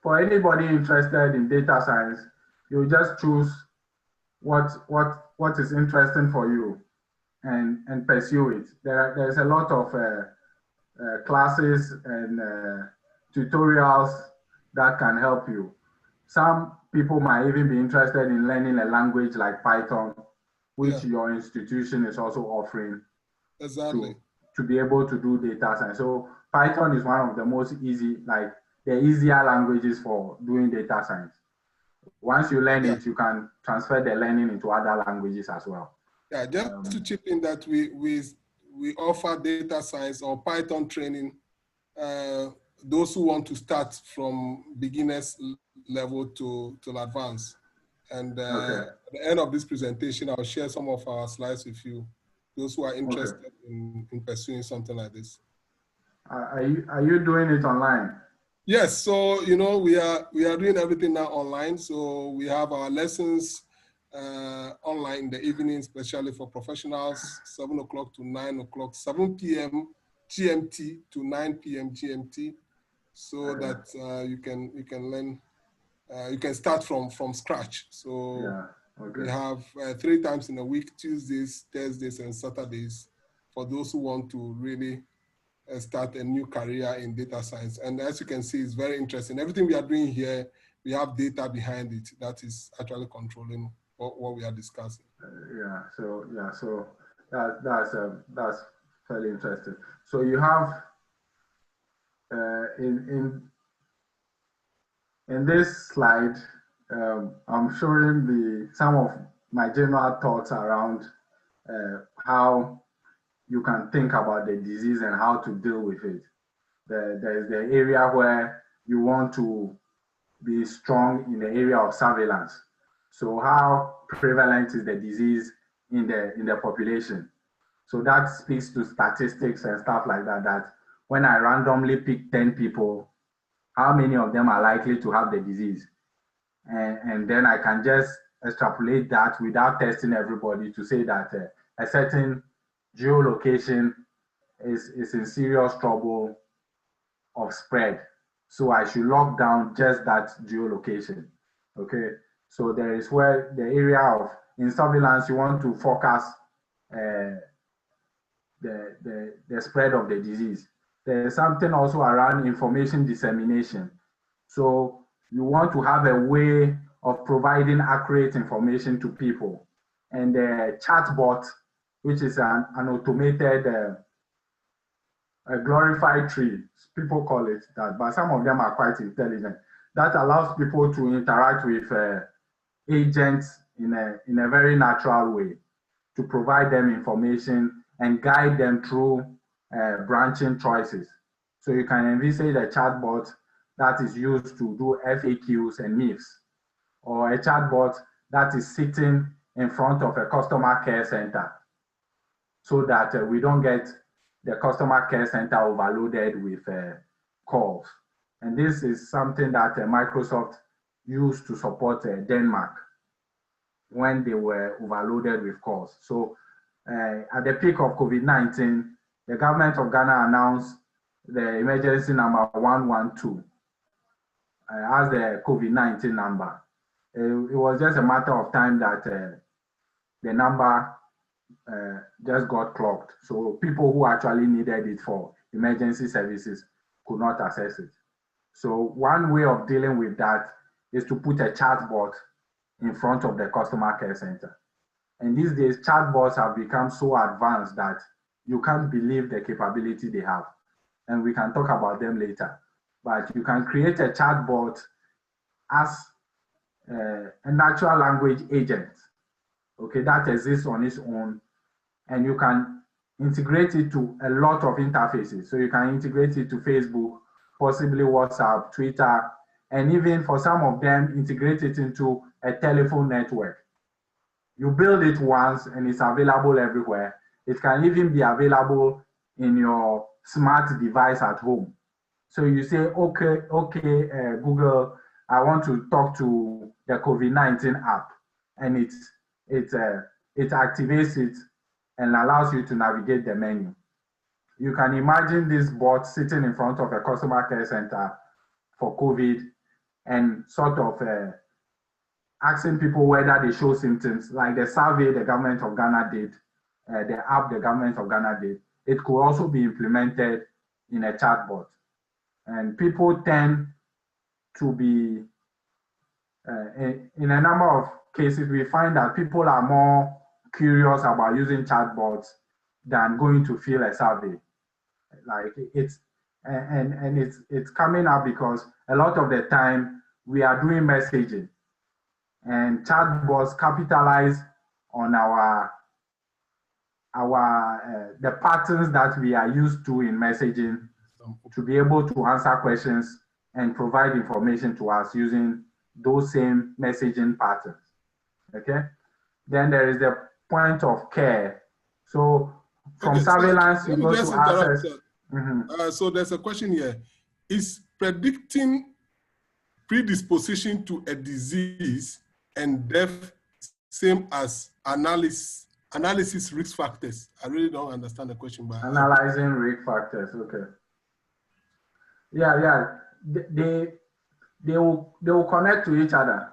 for anybody interested in data science, you just choose what is interesting for you and pursue it. There's a lot of classes and tutorials that can help you. Some people might even be interested in learning a language like Python, which your institution is also offering to be able to do data science. So Python is one of the most easy, like the easier languages for doing data science. Once you learn it, you can transfer the learning into other languages as well. Yeah, just to chip in that we offer data science or Python training those who want to start from beginners level to advanced. And Okay. at the end of this presentation, I'll share some of our slides with you, those who are interested Okay. in pursuing something like this. Are you doing it online? Yes, so you know we are doing everything now online. So we have our lessons online in the evening, especially for professionals, 7 o'clock to 9 o'clock, 7 p.m. GMT to 9 p.m. GMT, so that you can learn. You can start from scratch. So Yeah. Okay. we have 3 times in a week: Tuesdays, Thursdays, and Saturdays, for those who want to really start a new career in data science. And as you can see, it's very interesting. Everything we are doing here, we have data behind it that is actually controlling what we are discussing. So that's fairly interesting. So you have in this slide, I'm showing some of my general thoughts around how you can think about the disease and how to deal with it. There is the area where you want to be strong in the area of surveillance. So how prevalent is the disease in the population? So that speaks to statistics and stuff like that, that when I randomly pick 10 people, how many of them are likely to have the disease? And then I can just extrapolate that without testing everybody to say that a certain geolocation is in serious trouble of spread. So I should lock down just that geolocation. Okay. So there is where the area of, in surveillance, you want to focus the spread of the disease. There's something also around information dissemination. So you want to have a way of providing accurate information to people. And the chatbot, which is an automated, a glorified tree, people call it that, but some of them are quite intelligent. That allows people to interact with agents in a very natural way, to provide them information and guide them through branching choices. So you can envisage a chatbot that is used to do FAQs and MIFs, or a chatbot that is sitting in front of a customer care center, so that we don't get the customer care center overloaded with calls. And this is something that Microsoft used to support Denmark when they were overloaded with calls. So at the peak of COVID-19, the government of Ghana announced the emergency number 112 as the COVID-19 number. It was just a matter of time that the number just got clogged. So people who actually needed it for emergency services could not access it. So one way of dealing with that is to put a chatbot in front of the customer care center. And these days, chatbots have become so advanced that you can't believe the capability they have. And we can talk about them later. But you can create a chatbot as a natural language agent, okay, that exists on its own. And you can integrate it to a lot of interfaces. So you can integrate it to Facebook, possibly WhatsApp, Twitter, and even for some of them, integrate it into a telephone network. You build it once and it's available everywhere. It can even be available in your smart device at home. So you say, okay, Google, I want to talk to the COVID-19 app, and it activates it and allows you to navigate the menu. You can imagine this bot sitting in front of a customer care center for COVID and sort of asking people whether they show symptoms, like the survey the government of Ghana did, the app the government of Ghana did. It could also be implemented in a chatbot. And people tend to be, in a number of cases, we find that people are more curious about using chatbots than going to fill a survey. Like it's coming up because a lot of the time we are doing messaging, and chatbots capitalize on the patterns that we are used to in messaging to be able to answer questions and provide information to us using those same messaging patterns. Okay. Then there is the point of care. So from surveillance, you go to access. So there's a question here. Is predicting predisposition to a disease and death same as analysis risk factors? I really don't understand the question. But analyzing risk factors, okay. Yeah. They will connect to each other.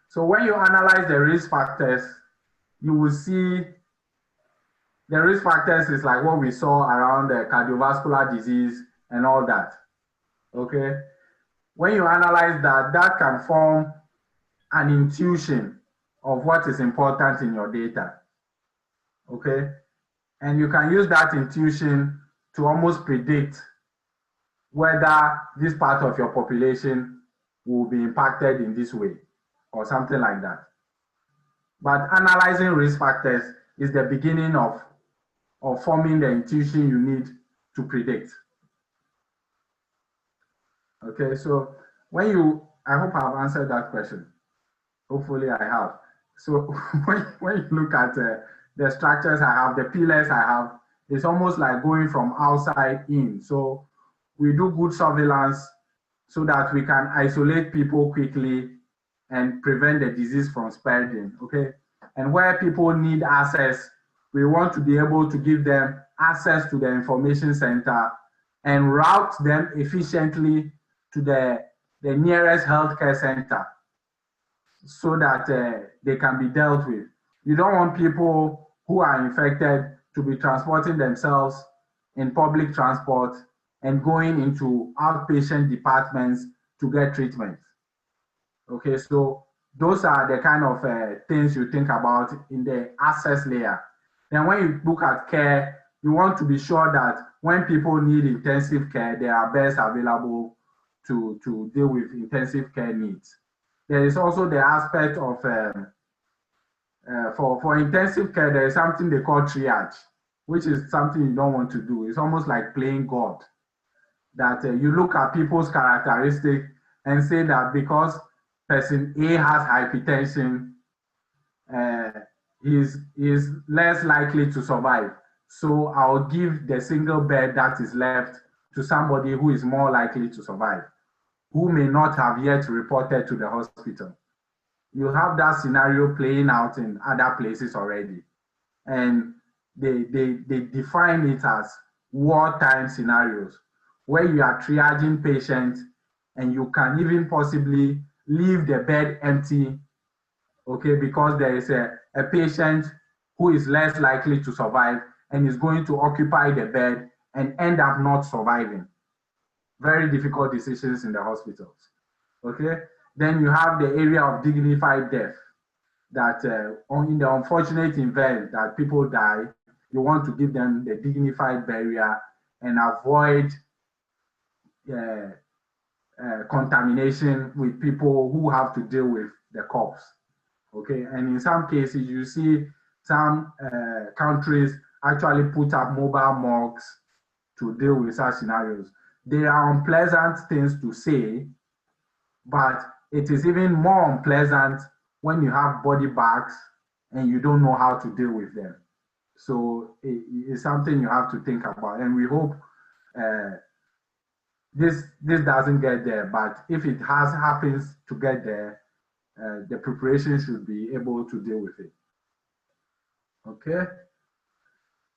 So when you analyze the risk factors, you will see the risk factors is like what we saw around the cardiovascular disease and all that. Okay. When you analyze that, that can form an intuition of what is important in your data. Okay. And you can use that intuition to almost predict whether this part of your population will be impacted in this way or something like that. But analyzing risk factors is the beginning of forming the intuition you need to predict. Okay, so when you, I hope I've answered that question. Hopefully I have. So when you look at the structures I have, the pillars I have, it's almost like going from outside in. So we do good surveillance so that we can isolate people quickly and prevent the disease from spreading, okay? And where people need access, we want to be able to give them access to the information center and route them efficiently to the nearest healthcare center so that they can be dealt with. You don't want people who are infected to be transporting themselves in public transport and going into outpatient departments to get treatment. Okay, so those are the kind of things you think about in the access layer. Then when you look at care, you want to be sure that when people need intensive care, there are beds available to deal with intensive care needs. There is also the aspect of, for intensive care, there is something they call triage, which is something you don't want to do. It's almost like playing God. That you look at people's characteristics and say that because person A has hypertension, is less likely to survive. So I'll give the single bed that is left to somebody who is more likely to survive, who may not have yet reported to the hospital. You have that scenario playing out in other places already. And they define it as wartime scenarios, where you are triaging patients and you can even possibly leave the bed empty, okay, because there is a patient who is less likely to survive and is going to occupy the bed and end up not surviving. Very difficult decisions in the hospitals, okay? Then you have the area of dignified death, that in the unfortunate event that people die, you want to give them the dignified burial and avoid contamination with people who have to deal with the corpse, okay? And in some cases, you see some countries actually put up mobile morgues to deal with such scenarios. They are unpleasant things to say, but it is even more unpleasant when you have body bags and you don't know how to deal with them. So it's something you have to think about, and we hope this doesn't get there, but if it happens to get there, the preparation should be able to deal with it. Okay.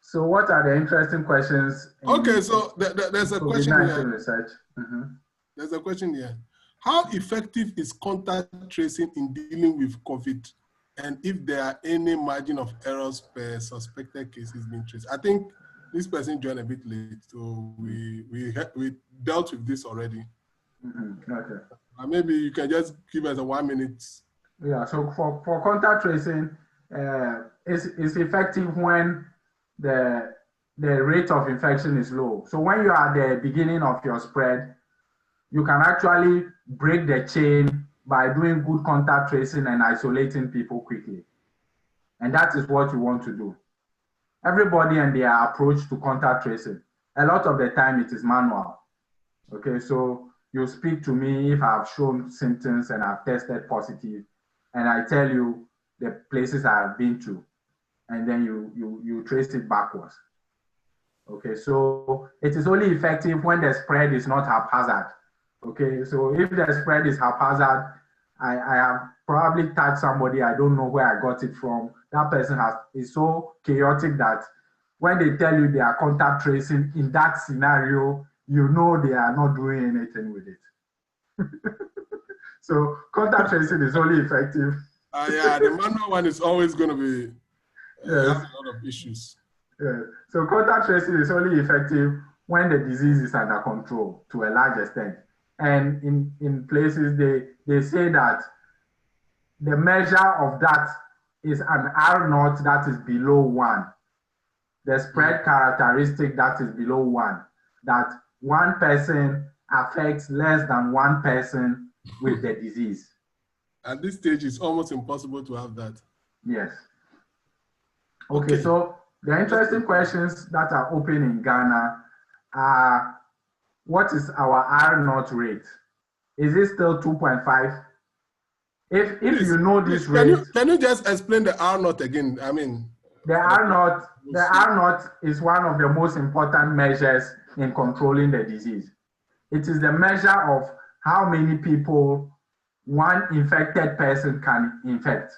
So what are the interesting questions? Okay, so there's a question here. Research. There's a question here. How effective is contact tracing in dealing with COVID? And if there are any margin of errors per suspected cases being traced? I think this person joined a bit late, so we dealt with this already. Okay. Maybe you can just give us a 1 minute. Yeah, so for contact tracing, it's effective when the rate of infection is low. So when you are at the beginning of your spread, you can actually break the chain by doing good contact tracing and isolating people quickly. And that is what you want to do. Everybody and their approach to contact tracing. a lot of the time it is manual. Okay, so you speak to me if I've shown symptoms and I've tested positive, and I tell you the places I've been to, and then you trace it backwards. Okay, so it is only effective when the spread is not haphazard. Okay, so if the spread is haphazard, I have probably touched somebody, I don't know where I got it from. That person is so chaotic that when they tell you they are contact tracing in that scenario, you know they are not doing anything with it. So contact tracing is only effective. Yeah, the manual one is always going to be have a lot of issues. Yeah. So contact tracing is only effective when the disease is under control to a large extent. And in places, they say that the measure of that is an R0 that is below 1. The spread characteristic that is below 1. That one person affects less than one person with the disease. At this stage, it's almost impossible to have that. Yes. Okay, so the interesting questions that are open in Ghana are, what is our R0 rate? Is it still 2.5? If you know this rate, can you just explain the R0 again? I mean, the R0 is one of the most important measures in controlling the disease. It is the measure of how many people one infected person can infect.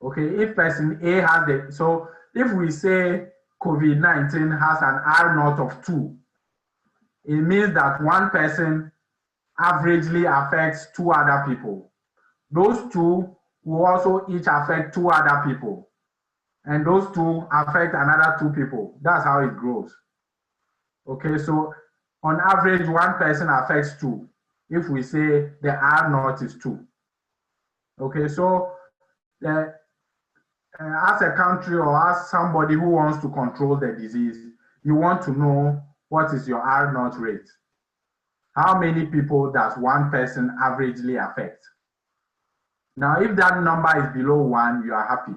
Okay, if person A has so if we say COVID-19 has an R0 of 2, it means that one person averagely affects 2 other people. Those 2 will also each affect 2 other people. And those 2 affect another 2 people. That's how it grows. Okay, so on average, one person affects 2. If we say the R0 is 2. Okay, so as a country or as somebody who wants to control the disease, you want to know what is your R0 rate. How many people does one person averagely affect? Now, if that number is below 1, you are happy,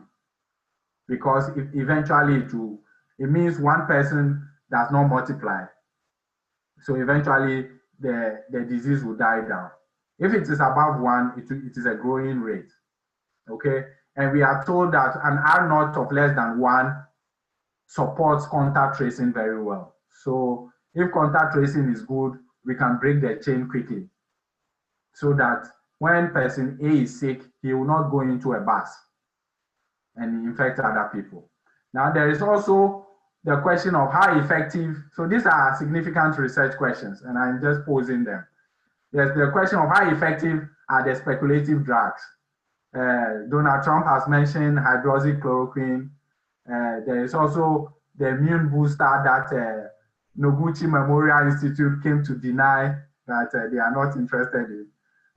because eventually it means one person does not multiply. So eventually the disease will die down. If it is above 1, it is a growing rate. Okay, and we are told that an R0 of less than 1 supports contact tracing very well. So if contact tracing is good, we can break the chain quickly, so that when person A is sick, he will not go into a bus and infect other people. Now, there is also the question of how effective, so these are significant research questions, and I'm just posing them. There's the question of how effective are the speculative drugs. Donald Trump has mentioned hydroxychloroquine. There is also the immune booster that Noguchi Memorial Institute came to deny that they are not interested in,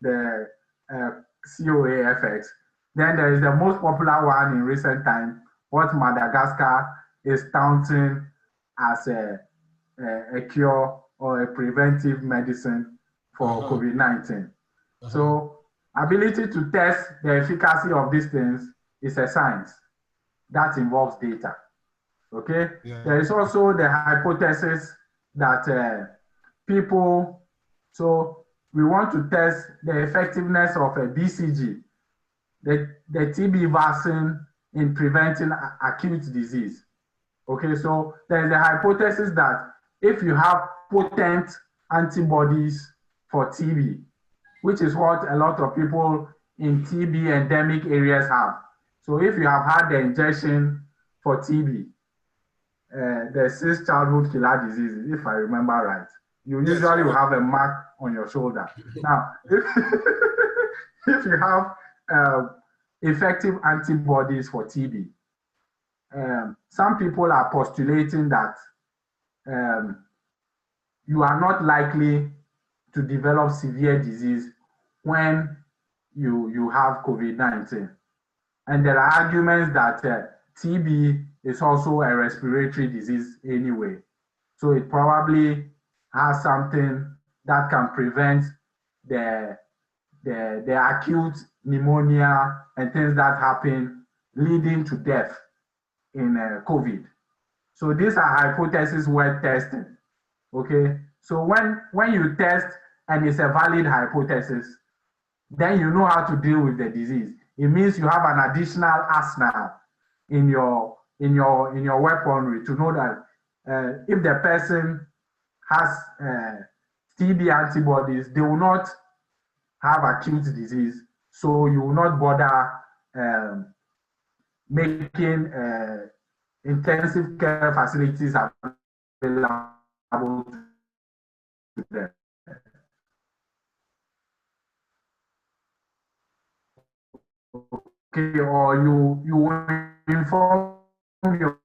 the COAFX. Then there is the most popular one in recent time, what Madagascar is touting as a cure or a preventive medicine for COVID-19. So ability to test the efficacy of these things is a science that involves data. Okay, there is also the hypothesis that so we want to test the effectiveness of a BCG, the TB vaccine, in preventing acute disease. Okay, so there is a hypothesis that if you have potent antibodies for TB, which is what a lot of people in TB endemic areas have. So if you have had the injection for TB, the 6 childhood killer diseases, if I remember right, you usually will have a mark on your shoulder. Now, if you have effective antibodies for TB, some people are postulating that you are not likely to develop severe disease when you have COVID-19. And there are arguments that TB is also a respiratory disease anyway. So it probably has something that can prevent the acute pneumonia and things that happen leading to death in COVID. So these are hypotheses worth testing. Okay. So when you test and it's a valid hypothesis, then you know how to deal with the disease. It means you have an additional arsenal in your weaponry to know that if the person has TB antibodies, they will not have acute disease. So you will not bother making intensive care facilities available to them. Okay, or you will inform your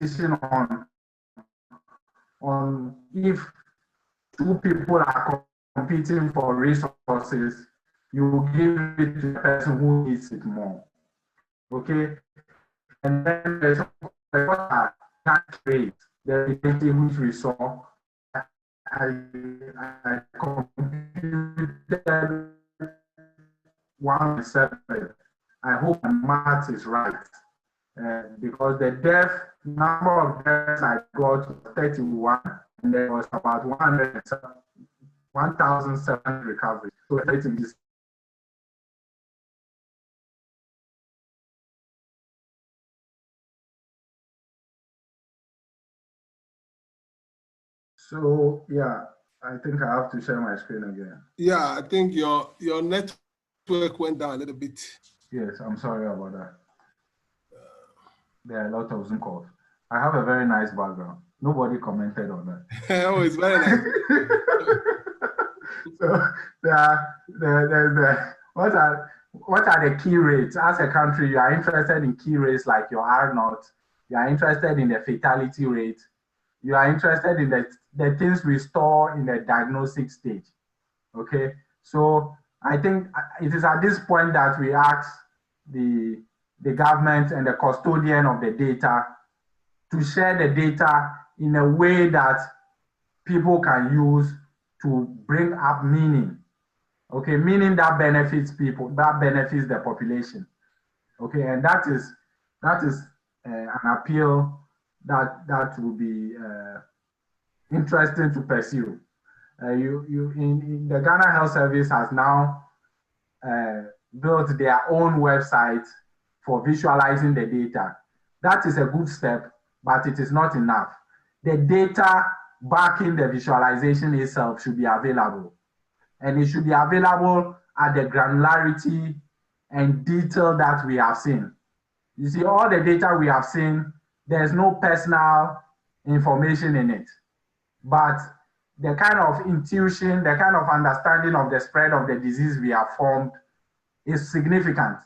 decision on if two people are competing for resources, you will give it to the person who needs it more. Okay, and then there's what that rate, the rate which we saw. I computed 1.7. I hope my math is right, because the number of deaths I got was 31, and there was about 1,700 recoveries. So So yeah, I think I have to share my screen again. Yeah, I think your network went down a little bit. Yes, I'm sorry about that. There are a lot of Zoom calls. I have a very nice background. Nobody commented on that. Oh, it's very nice. So what are the key rates? As a country, you are interested in key rates like your R0. You are interested in the fatality rate. You are interested in the things we store in the diagnostic stage. Okay, so I think it is at this point that we ask the government and the custodian of the data to share the data in a way that people can use to bring up meaning. Okay, meaning that benefits people, that benefits the population. Okay, and that is an appeal that will be interesting to pursue. In the Ghana Health Service has now built their own website for visualizing the data. That is a good step, but it is not enough. The data backing the visualization itself should be available. And it should be available at the granularity and detail that we have seen. You see, all the data we have seen, there's no personal information in it. But the kind of intuition, the kind of understanding of the spread of the disease we have formed is significant.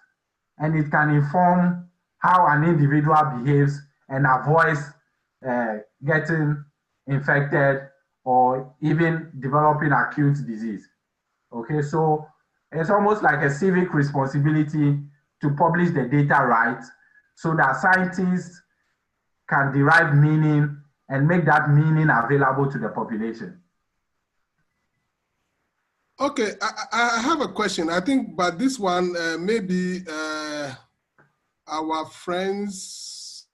And it can inform how an individual behaves and avoids getting infected or even developing acute disease. Okay, so it's almost like a civic responsibility to publish the data right so that scientists can derive meaning and make that meaning available to the population. Okay, I have a question. I think, but this one, maybe our friends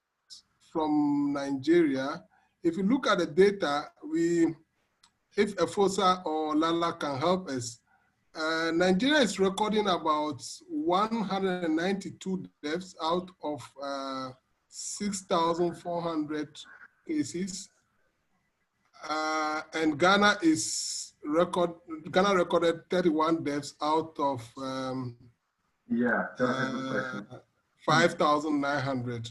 from Nigeria, if you look at the data, if EFOSA or LALA can help us, Nigeria is recording about 192 deaths out of 6,400 cases. And Ghana recorded 31 deaths out of 5,900.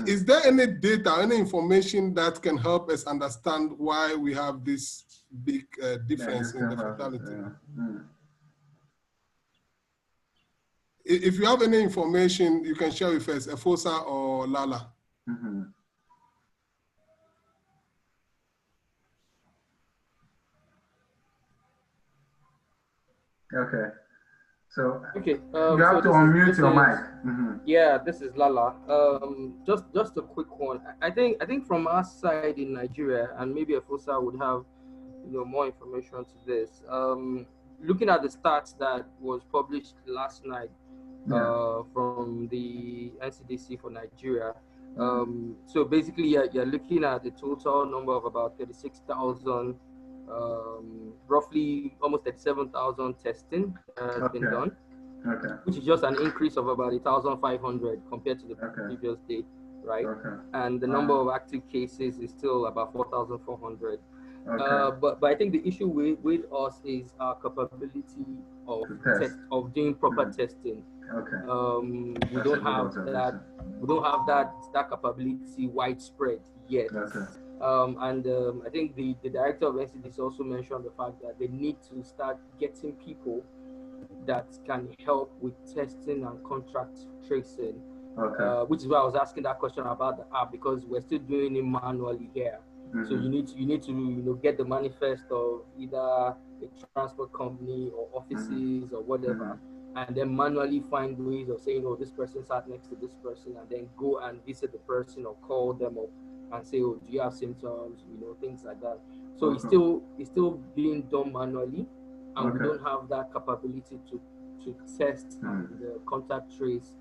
Is there any data, any information that can help us understand why we have this big difference in the fatality? If you have any information, you can share with us, EFOSA or LALA. Okay. So okay, you have to unmute your mic. Yeah, this is Lala. Just a quick one. I think from our side in Nigeria, and maybe EFOSA would have more information to this. Looking at the stats that was published last night, from the NCDC for Nigeria. So basically, you're looking at the total number of about 36,000, roughly almost 37,000 testing has been done, which is just an increase of about 1,500 compared to the previous day, right? And the number of active cases is still about 4,400. But I think the issue with us is our capability of doing proper testing. We don't have that capability widespread yet. I think the director of NCDC also mentioned the fact that they need to start getting people that can help with testing and contract tracing. Which is why I was asking that question about the app, because we're still doing it manually here. So you need to get the manifest of either a transport company or offices or whatever, and then manually find ways of saying, oh, this person sat next to this person, and then go and visit the person or call them up and say, oh, do you have symptoms? Things like that. So it's still being done manually, and we don't have that capability to test and contact trace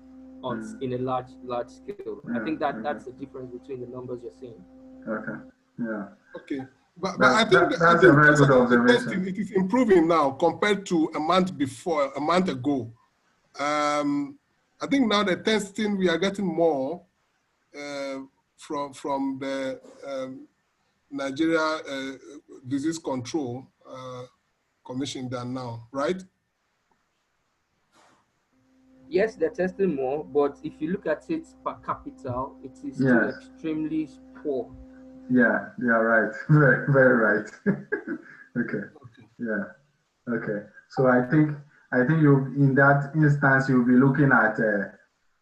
in a large scale. I think that's the difference between the numbers you're seeing. Okay. But I think that's a very good observation. It is improving now compared to a month ago. I think now the testing, we are getting more from the Nigeria Disease Control Commission than now, right? Yes, they're testing more, but if you look at it per capita, it is still extremely poor. Yeah, right. Very, very right. Okay. So I think you, in that instance, you'll be looking at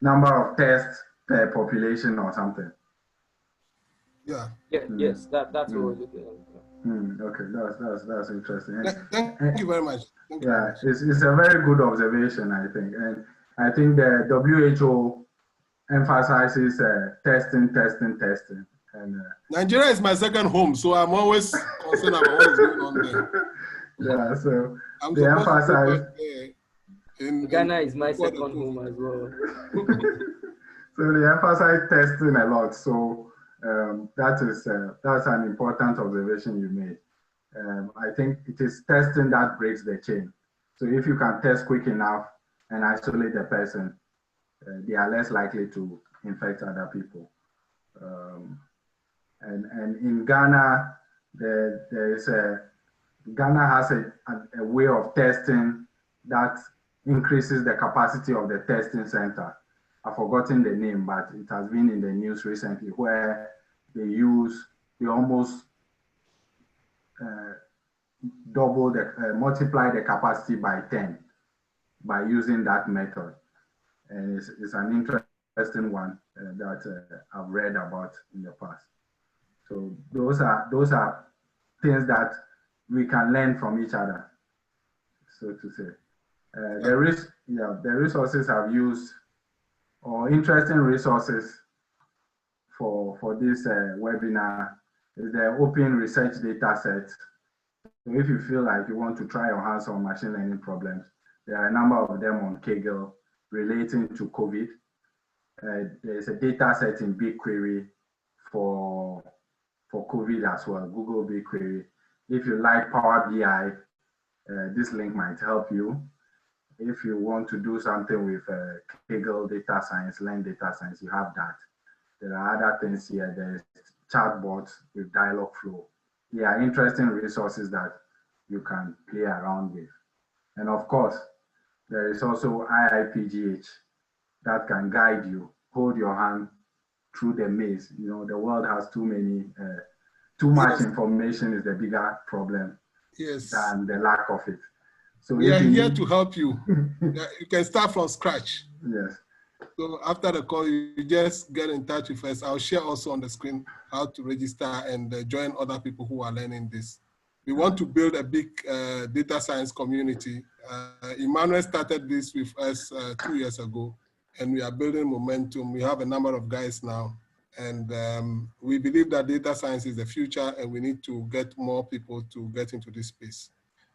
number of tests per population or something. Yeah. Yes, that's what we're looking at. Okay, that's interesting. Thank you very much. It's a very good observation, I think, and I think the WHO emphasizes testing. And Nigeria is my second home, so I'm always concerned about what is going on there. So they emphasize. Ghana is my second home as well. So they emphasize testing a lot. So that's an important observation you made. I think it is testing that breaks the chain. So if you can test quick enough and isolate the person, they are less likely to infect other people. And in Ghana, Ghana has a way of testing that increases the capacity of the testing center. I've forgotten the name, but it has been in the news recently, where they almost multiply the capacity by 10 by using that method. And it's an interesting one that I've read about in the past. So those are things that we can learn from each other, so to say. The resources I've used, or interesting resources for this webinar, is the open research data set. So if you feel like you want to try your hands on machine learning problems, there are a number of them on Kaggle relating to COVID. There's a data set in BigQuery for COVID as well, Google BigQuery. If you like Power BI, this link might help you. If you want to do something with Kaggle data science, learn data science, you have that. There are other things here. There's chatbots with Dialogflow. They are interesting resources that you can play around with. And of course, there is also IIPGH that can guide you, hold your hand through the maze. The world has too much information is the bigger problem than the lack of it. So we are here to help you. You can start from scratch. Yes. So after the call, you just get in touch with us. I'll share also on the screen how to register and join other people who are learning this. We want to build a big data science community. Emmanuel started this with us 2 years ago, and we are building momentum. We have a number of guys now, and we believe that data science is the future, and we need to get more people to get into this space.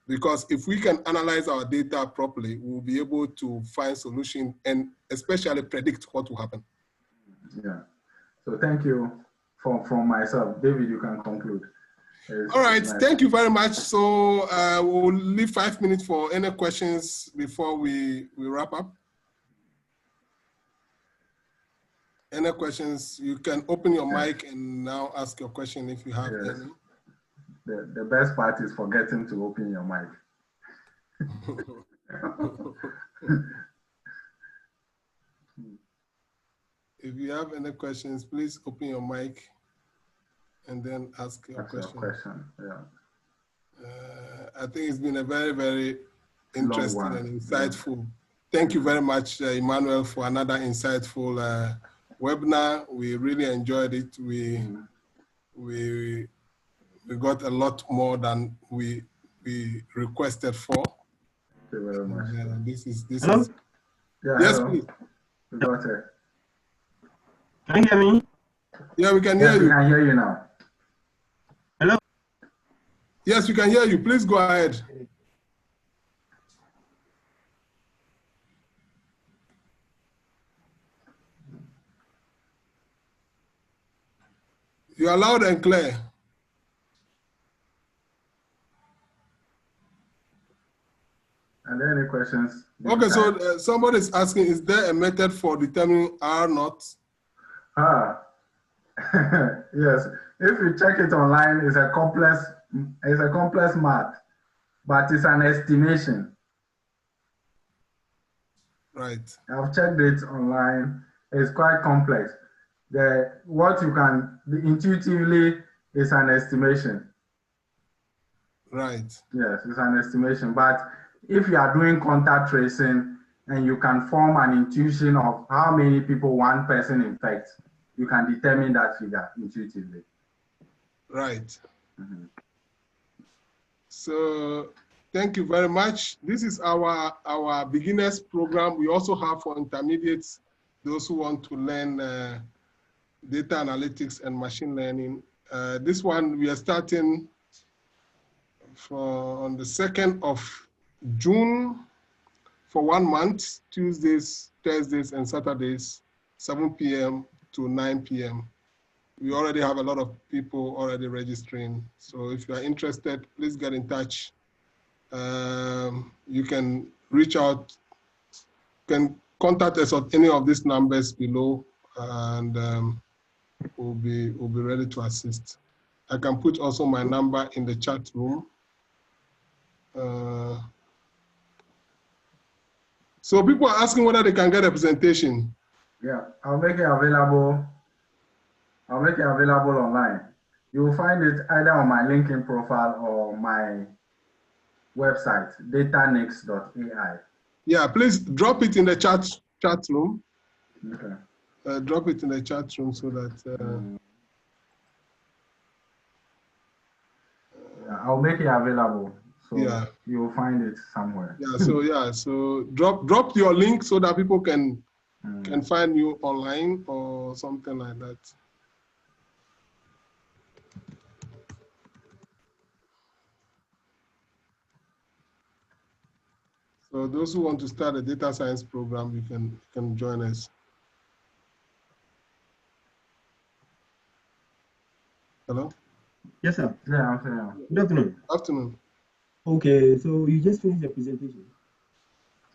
Because if we can analyze our data properly, we'll be able to find solutions and especially predict what will happen. Yeah. So thank you from myself. David, you can conclude. All right, nice. Thank you very much. So we'll leave 5 minutes for any questions before we wrap up. Any questions? You can open your mic and now ask your question if you have any. The best part is forgetting to open your mic. If you have any questions, please open your mic and then ask your question. Yeah. I think it's been a very, very interesting and insightful. Yeah. Thank you very much, Emmanuel, for another insightful webinar. We really enjoyed it. We got a lot more than we requested for. Thank you very much. This is yeah, yes, hello. please. We got it. Can you hear me? Yeah, we can hear you. We can hear you now. Hello? Yes, we can hear you. Please go ahead. You are loud and clear. Are there any questions? Okay, so somebody is asking, is there a method for determining R naught? Yes. If you check it online, it's a complex math, but it's an estimation. Right. I've checked it online. It's quite complex. What you can intuitively is an estimation. Right. Yes, it's an estimation. But if you are doing contact tracing and you can form an intuition of how many people one person infects, you can determine that figure intuitively. Right. So thank you very much. This is our beginners program. We also have for intermediates, those who want to learn data analytics and machine learning. This one we are starting on the 2nd of June for 1 month, Tuesdays, Thursdays, and Saturdays, 7 p.m. to 9 p.m. We already have a lot of people already registering. So if you are interested, please get in touch. You can reach out, can contact us on any of these numbers below, and we'll be ready to assist. I can put also my number in the chat room. So people are asking whether they can get a presentation. Yeah, I'll make it available. I'll make it available online. You will find it either on my LinkedIn profile or my website, datanix.ai. Yeah, please drop it in the chat room. Okay. Drop it in the chat room so that. I'll make it available. So yeah, you will find it somewhere. Yeah, so drop your link so that people can find you online or something like that. So those who want to start a data science program, you can join us. Hello? Yes, sir. Yeah, I'm saying. Good afternoon. Afternoon. Okay, so you just finished the presentation?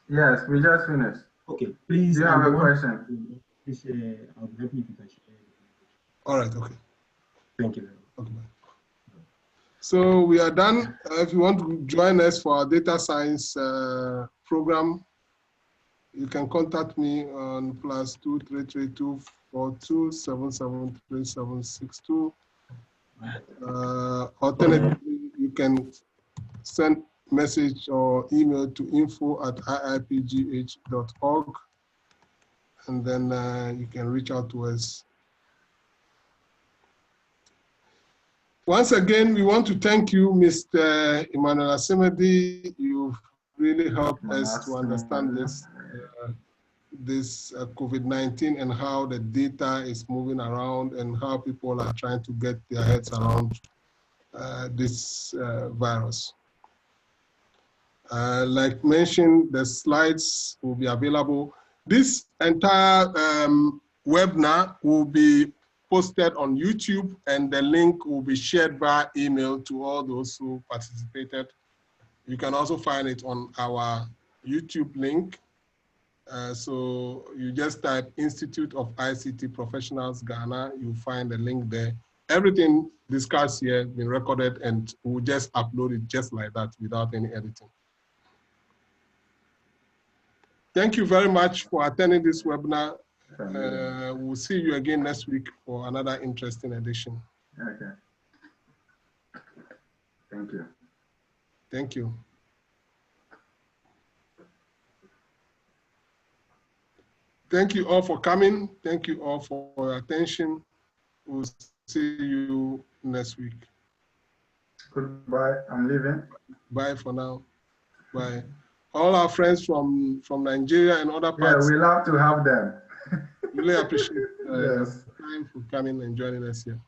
Yes, we just finished. Okay, please. Do you have a question? Please, I'll be happy if you can share. All right, okay. Thank you very much. Okay. So we are done. If you want to join us for our data science program, you can contact me on +2 332 42 773762. Alternatively, you can send message or email to info@iipgh.org, and then you can reach out to us. Once again, we want to thank you, Mr. Emmanuel Asimadi. You've really helped us to understand this COVID-19 and how the data is moving around and how people are trying to get their heads around this virus. Like mentioned, the slides will be available. This entire webinar will be posted on YouTube, and the link will be shared by email to all those who participated. You can also find it on our YouTube link. So you just type Institute of ICT Professionals Ghana, you'll find the link there. Everything discussed here has been recorded, and we'll just upload it just like that without any editing. Thank you very much for attending this webinar. We'll see you again next week for another interesting edition. Okay. Thank you. Thank you. Thank you all for coming. Thank you all for your attention. We'll see you next week. Goodbye. I'm leaving. Bye for now. Bye. All our friends from Nigeria and other parts. Yeah, we love to have them. Really appreciate yes. time for coming and joining us here.